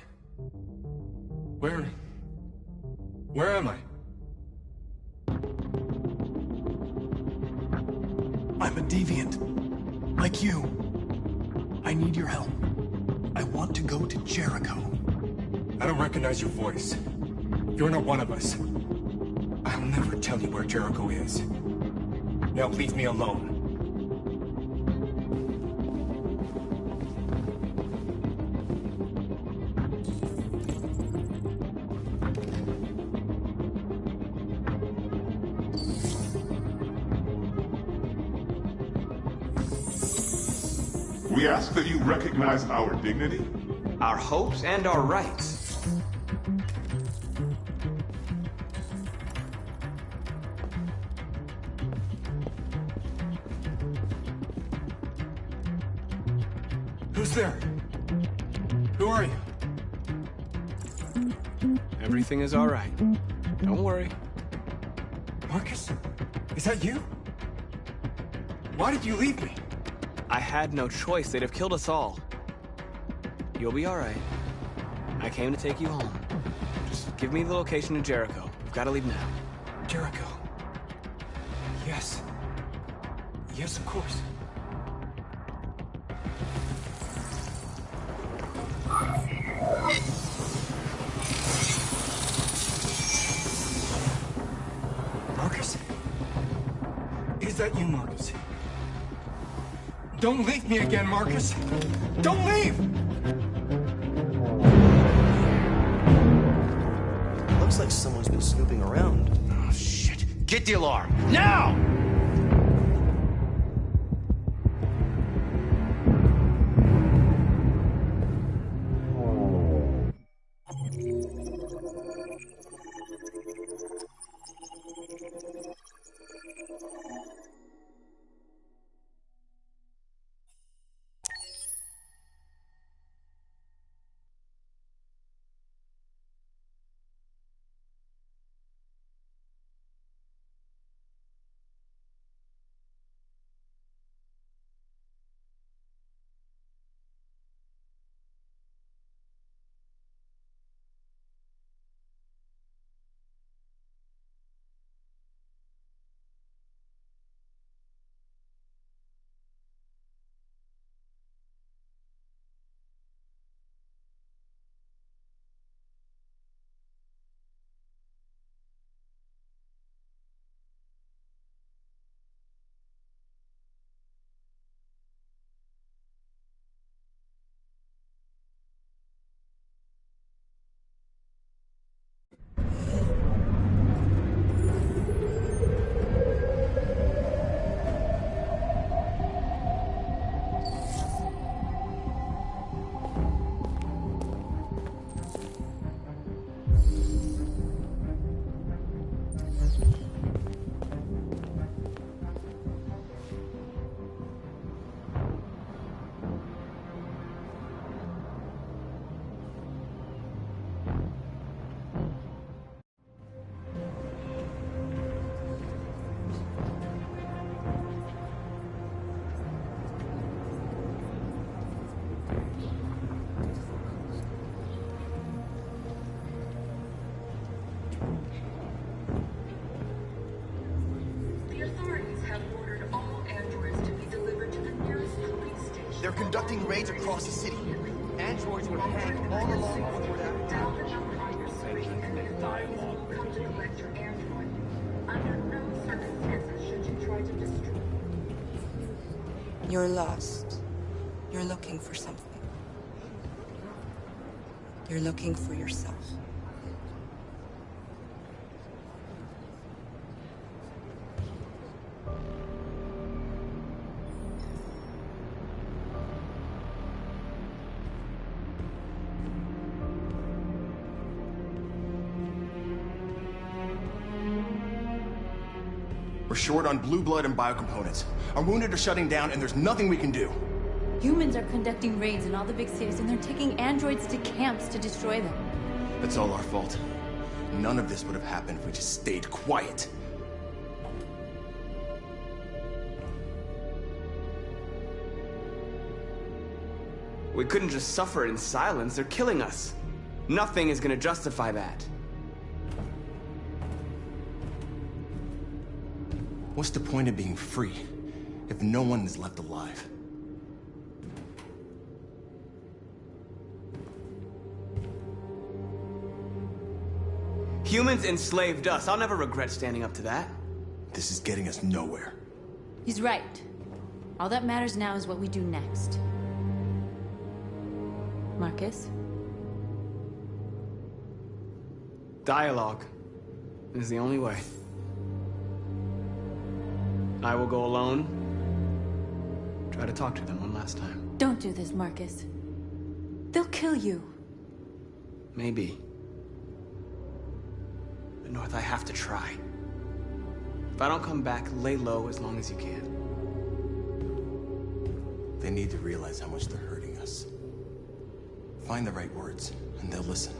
Where am I? I'm a deviant. Like you. I need your help. I want to go to Jericho. I don't recognize your voice. You're not one of us. I'll never tell you where Jericho is. Now leave me alone. We ask that you recognize our dignity, our hopes, and our rights. Who's there? Who are you? Everything is all right. Don't worry. Marcus? Is that you? Why did you leave me? I had no choice. They'd have killed us all. You'll be all right. I came to take you home. Just give me the location of Jericho. We've got to leave now. Jericho. Yes. Yes, of course. Marcus? Is that you, Marcus? Don't leave me again, Marcus! Don't leave! Looks like someone's been snooping around. Oh, shit. Get the alarm. Now! They're conducting raids across the city. Androids were hanged all along Woodward Avenue. You're lost. You're looking for something. You're looking for yourself. We're short on blue blood and biocomponents. Our wounded are shutting down, and there's nothing we can do. Humans are conducting raids in all the big cities, and they're taking androids to camps to destroy them. That's all our fault. None of this would have happened if we just stayed quiet. We couldn't just suffer in silence. They're killing us. Nothing is gonna justify that. What's the point of being free if no one is left alive? Humans enslaved us. I'll never regret standing up to that. This is getting us nowhere. He's right. All that matters now is what we do next. Marcus? Dialogue is the only way. I will go alone. Try to talk to them one last time. Don't do this, Marcus. They'll kill you. Maybe. But North, I have to try. If I don't come back, lay low as long as you can. They need to realize how much they're hurting us. Find the right words, and they'll listen.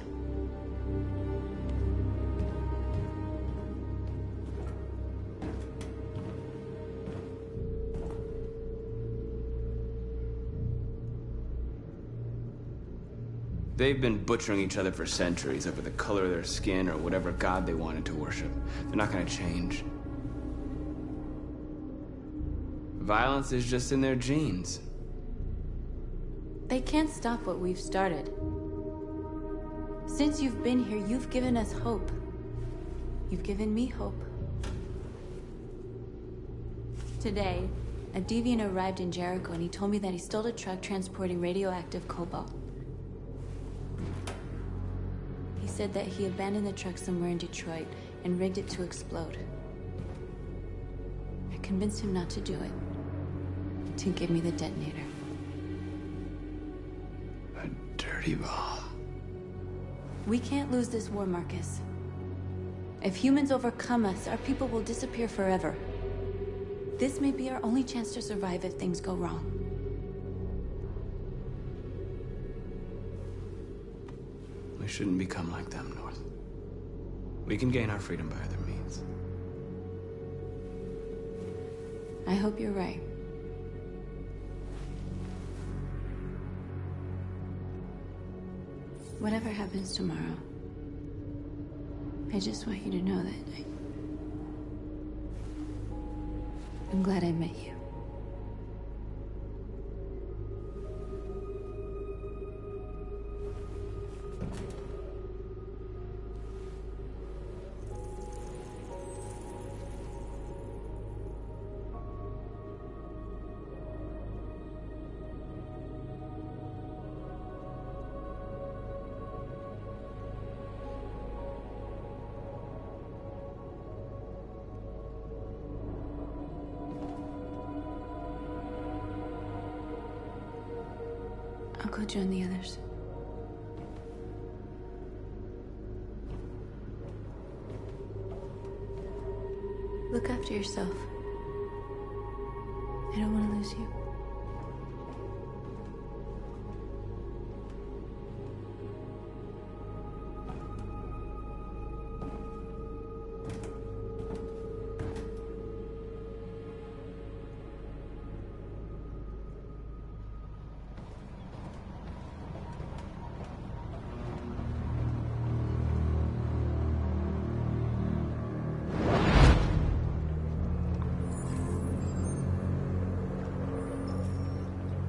They've been butchering each other for centuries over the color of their skin or whatever god they wanted to worship. They're not gonna change. Violence is just in their genes. They can't stop what we've started. Since you've been here, you've given us hope. You've given me hope. Today, a deviant arrived in Jericho and he told me that he stole a truck transporting radioactive cobalt. He said that he abandoned the truck somewhere in Detroit and rigged it to explode. I convinced him not to do it, to give me the detonator. A dirty bomb. We can't lose this war, Marcus. If humans overcome us, our people will disappear forever. This may be our only chance to survive if things go wrong. We shouldn't become like them, North. We can gain our freedom by other means. I hope you're right. Whatever happens tomorrow, I just want you to know that I'm glad I met you. I'll go join the others. Look after yourself. I don't want to lose you.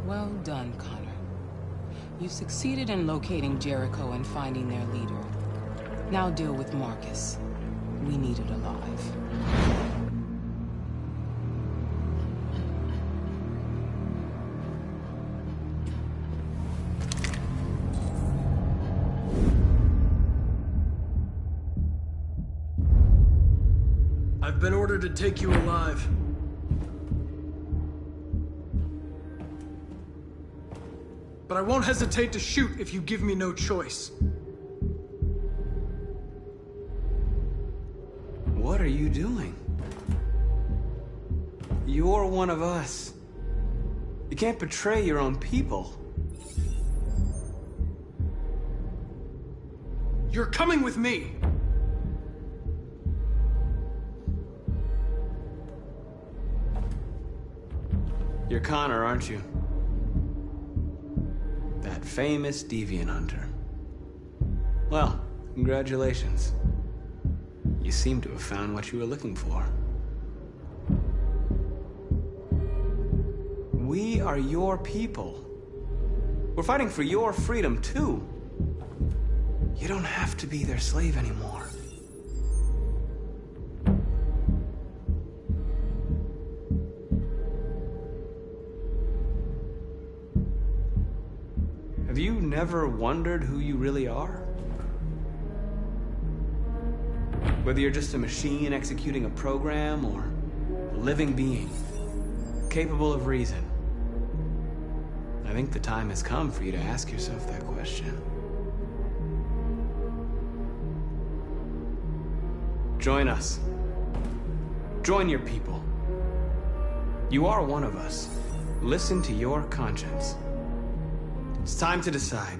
Well done, Connor. You succeeded in locating Jericho and finding their leader. Now deal with Marcus. We need it alive. I've been ordered to take you alive. But I won't hesitate to shoot if you give me no choice. What are you doing? You're one of us. You can't betray your own people. You're coming with me. You're Connor, aren't you? That famous deviant hunter. Well, congratulations. You seem to have found what you were looking for. We are your people. We're fighting for your freedom, too. You don't have to be their slave anymore. Have you never wondered who you really are? Whether you're just a machine executing a program or a living being, capable of reason. I think the time has come for you to ask yourself that question. Join us. Join your people. You are one of us. Listen to your conscience. It's time to decide.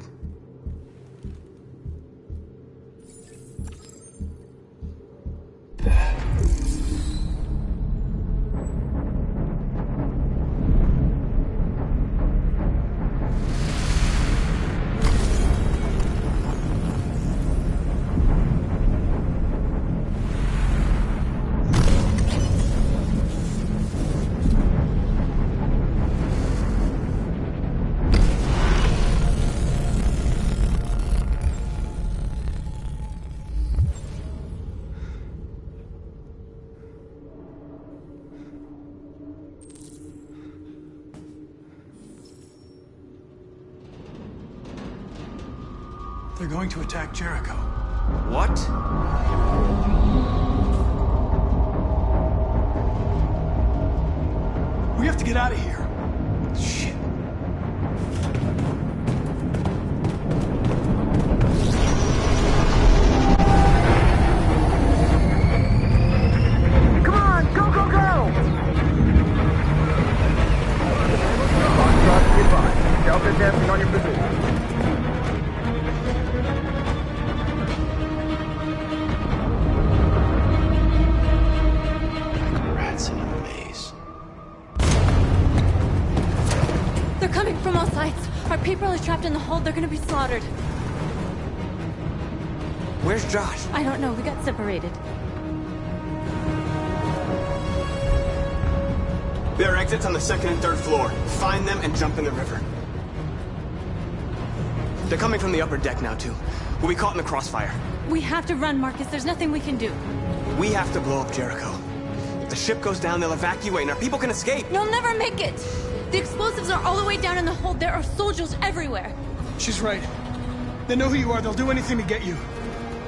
They're going to attack Jericho. What? We have to get out of here. Shit. Come on, go, go, go! Foxtrot, goodbye. Delta advancing on your position. Rats in a maze. They're coming from all sides. Our people are trapped in the hold. They're gonna be slaughtered. Where's Josh? I don't know. We got separated. There are exits on the second and third floor. Find them and jump in the river. They're coming from the upper deck now, too. We'll be caught in the crossfire. We have to run, Marcus. There's nothing we can do. We have to blow up Jericho. If the ship goes down, they'll evacuate and our people can escape. You'll never make it! The explosives are all the way down in the hold. There are soldiers everywhere. She's right. They know who you are. They'll do anything to get you.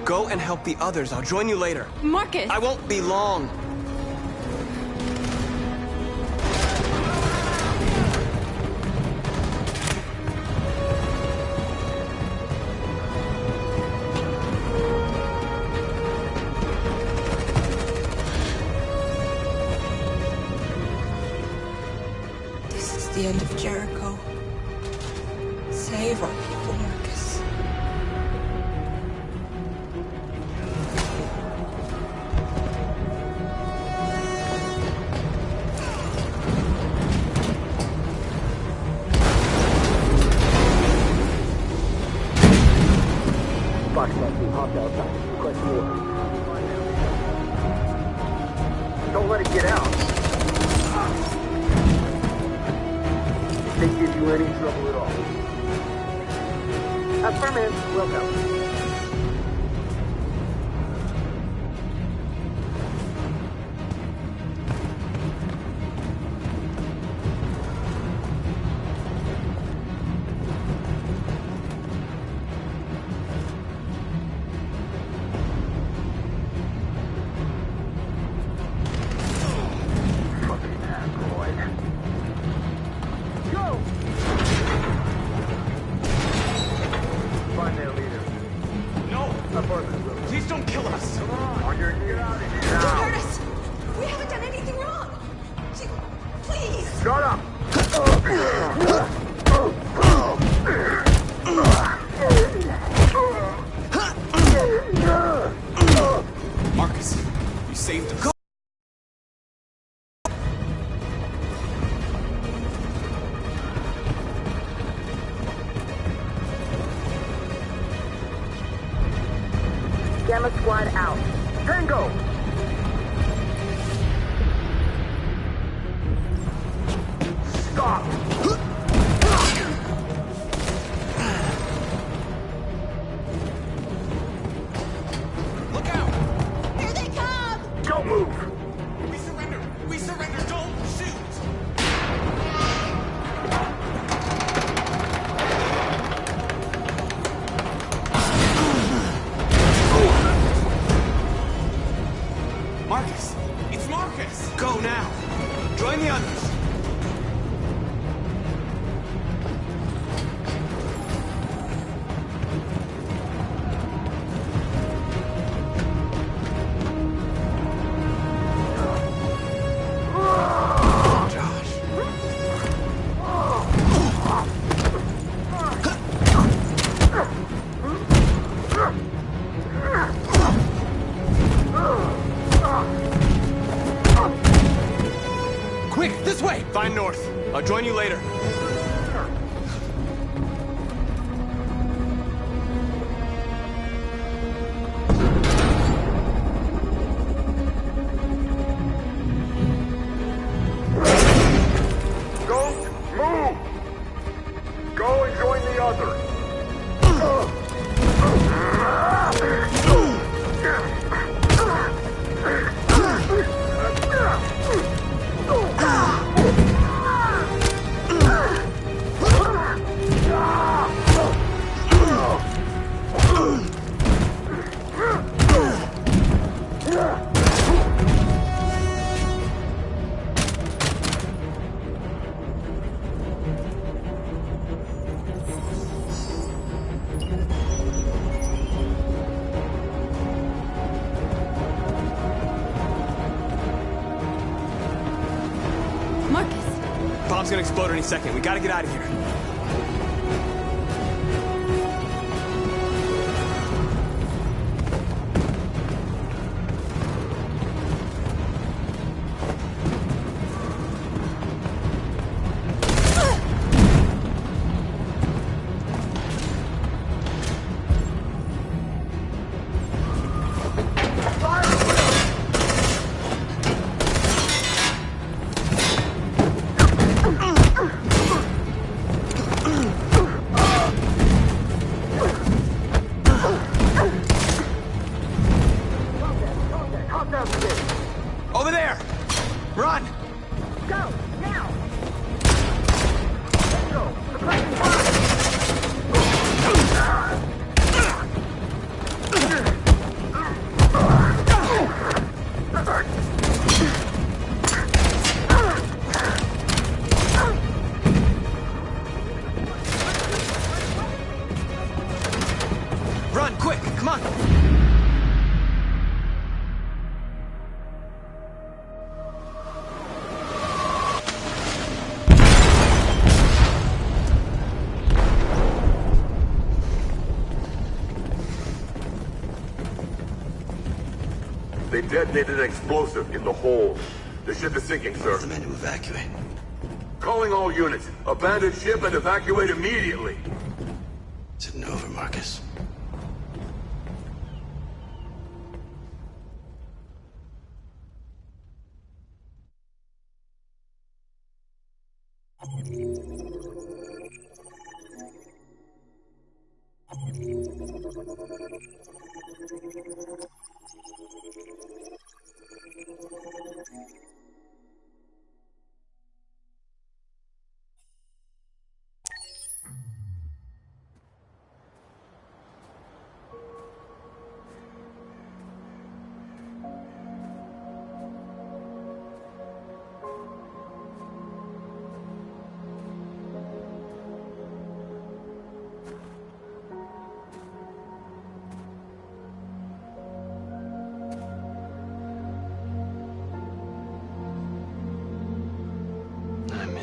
Go and help the others. I'll join you later. Marcus! I won't be long. This is the end of Jericho. Save our people, Marcus. Foxtrot team, hop outside. Request order. Don't let it get out. If they give you any trouble at all. Affirmative. Welcome. Please don't kill us! Come on, get out of here. Don't hurt us! We haven't done anything wrong! Please! Shut up! Marcus, you saved him. Gamma Squad out. Tango! Stop! Look out! Here they come! Don't move! We surrender! We surrender! Don't shoot! Marcus! It's Marcus! Go now! Join the others! Quick, this way! Find North. I'll join you later. Don't move! Go and join the others! Marcus! Bomb's gonna explode any second. We gotta get out of here. Over there! Run! Go! Now! Tango! Suppressing Run, quick! Come on! They detonated an explosive in the hold. The ship is sinking, sir. The men to evacuate. Calling all units. Abandon ship and evacuate immediately. It's an over, Marcus.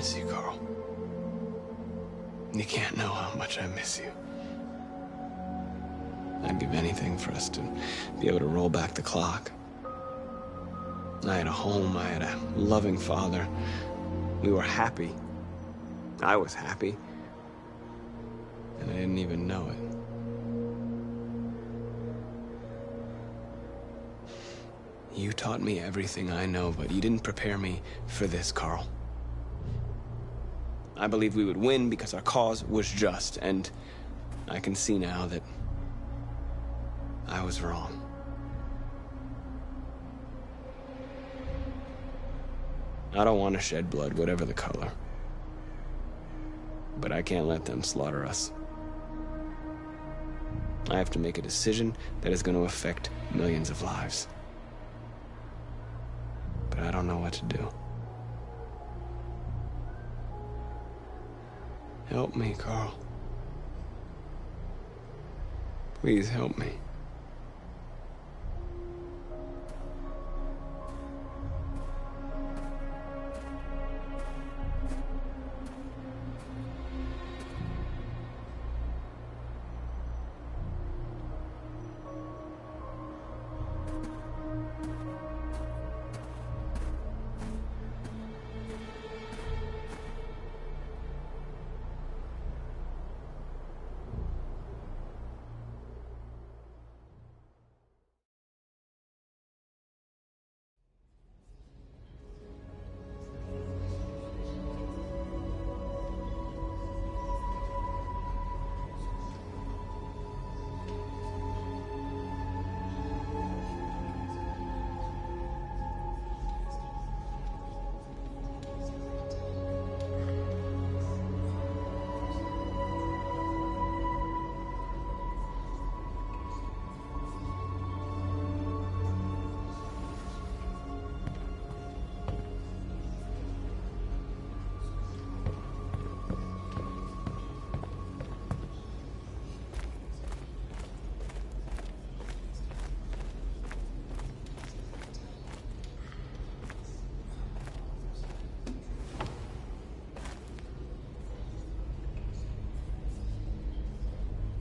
miss you, Carl. You can't know how much I miss you. I'd give anything for us to be able to roll back the clock. I had a home, I had a loving father. We were happy. I was happy. And I didn't even know it. You taught me everything I know, but you didn't prepare me for this, Carl. I believed we would win because our cause was just, and I can see now that I was wrong. I don't want to shed blood, whatever the color. But I can't let them slaughter us. I have to make a decision that is going to affect millions of lives. But I don't know what to do. Help me, Carl. Please help me.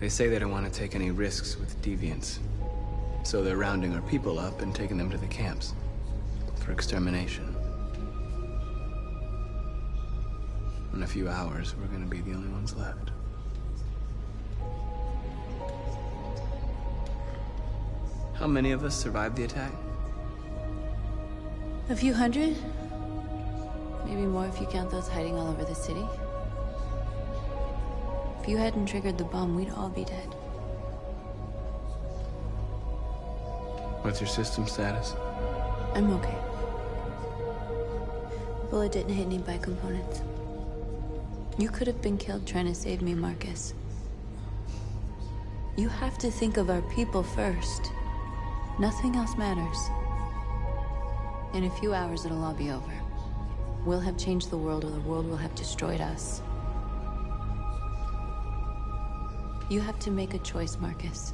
They say they don't want to take any risks with deviants. So they're rounding our people up and taking them to the camps for extermination. In a few hours, we're gonna be the only ones left. How many of us survived the attack? A few hundred? Maybe more if you count those hiding all over the city. If you hadn't triggered the bomb, we'd all be dead. What's your system status? I'm okay. The bullet didn't hit any bicomponents. You could have been killed trying to save me, Marcus. You have to think of our people first. Nothing else matters. In a few hours, it'll all be over. We'll have changed the world, or the world will have destroyed us. You have to make a choice, Marcus.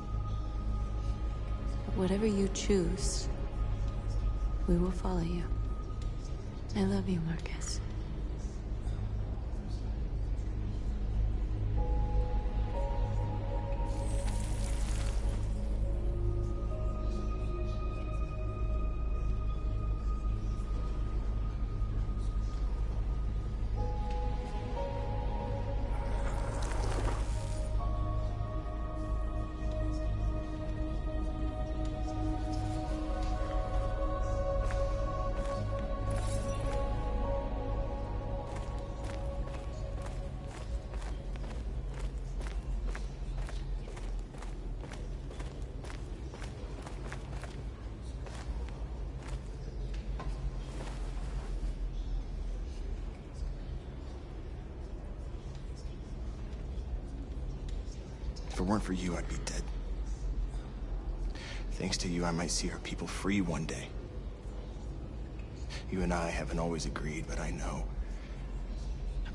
But whatever you choose, we will follow you. I love you, Marcus. If it weren't for you, I'd be dead. Thanks to you, I might see our people free one day. You and I haven't always agreed, but I know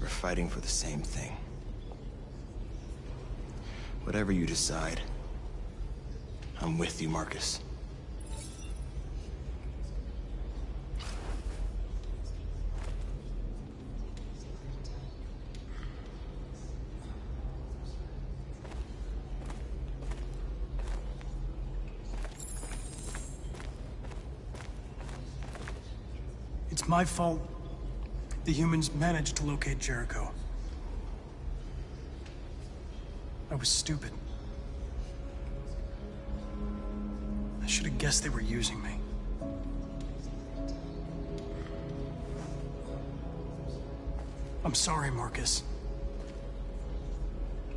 we're fighting for the same thing. Whatever you decide, I'm with you, Marcus. It's my fault the humans managed to locate Jericho. I was stupid. I should have guessed they were using me. I'm sorry, Marcus.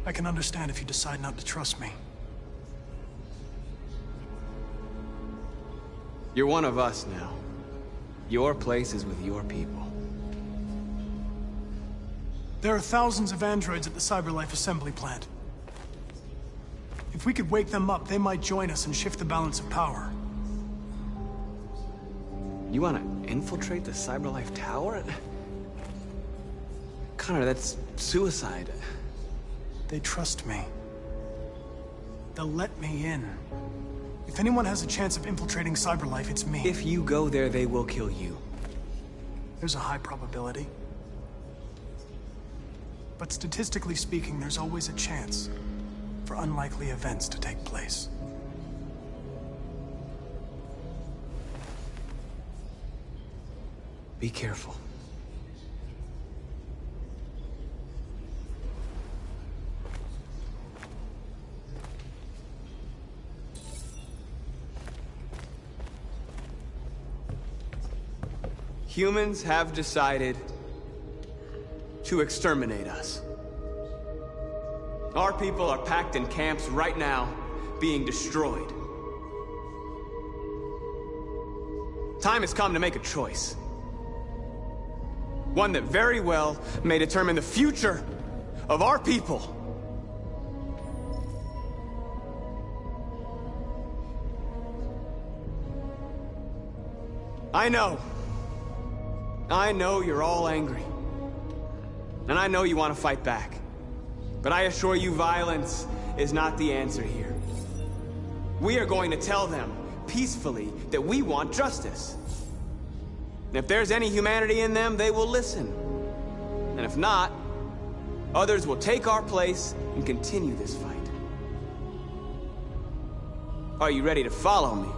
I can understand if you decide not to trust me. You're one of us now. Your place is with your people. There are thousands of androids at the CyberLife assembly plant. If we could wake them up, they might join us and shift the balance of power. You want to infiltrate the CyberLife tower? Connor, that's suicide. They trust me. They'll let me in. If anyone has a chance of infiltrating CyberLife, it's me. If you go there, they will kill you. There's a high probability. But statistically speaking, there's always a chance for unlikely events to take place. Be careful. Humans have decided to exterminate us. Our people are packed in camps right now, being destroyed. Time has come to make a choice. One that very well may determine the future of our people. I know you're all angry. And I know you want to fight back. But I assure you, violence is not the answer here. We are going to tell them, peacefully, that we want justice. And if there's any humanity in them, they will listen. And if not, others will take our place and continue this fight. Are you ready to follow me?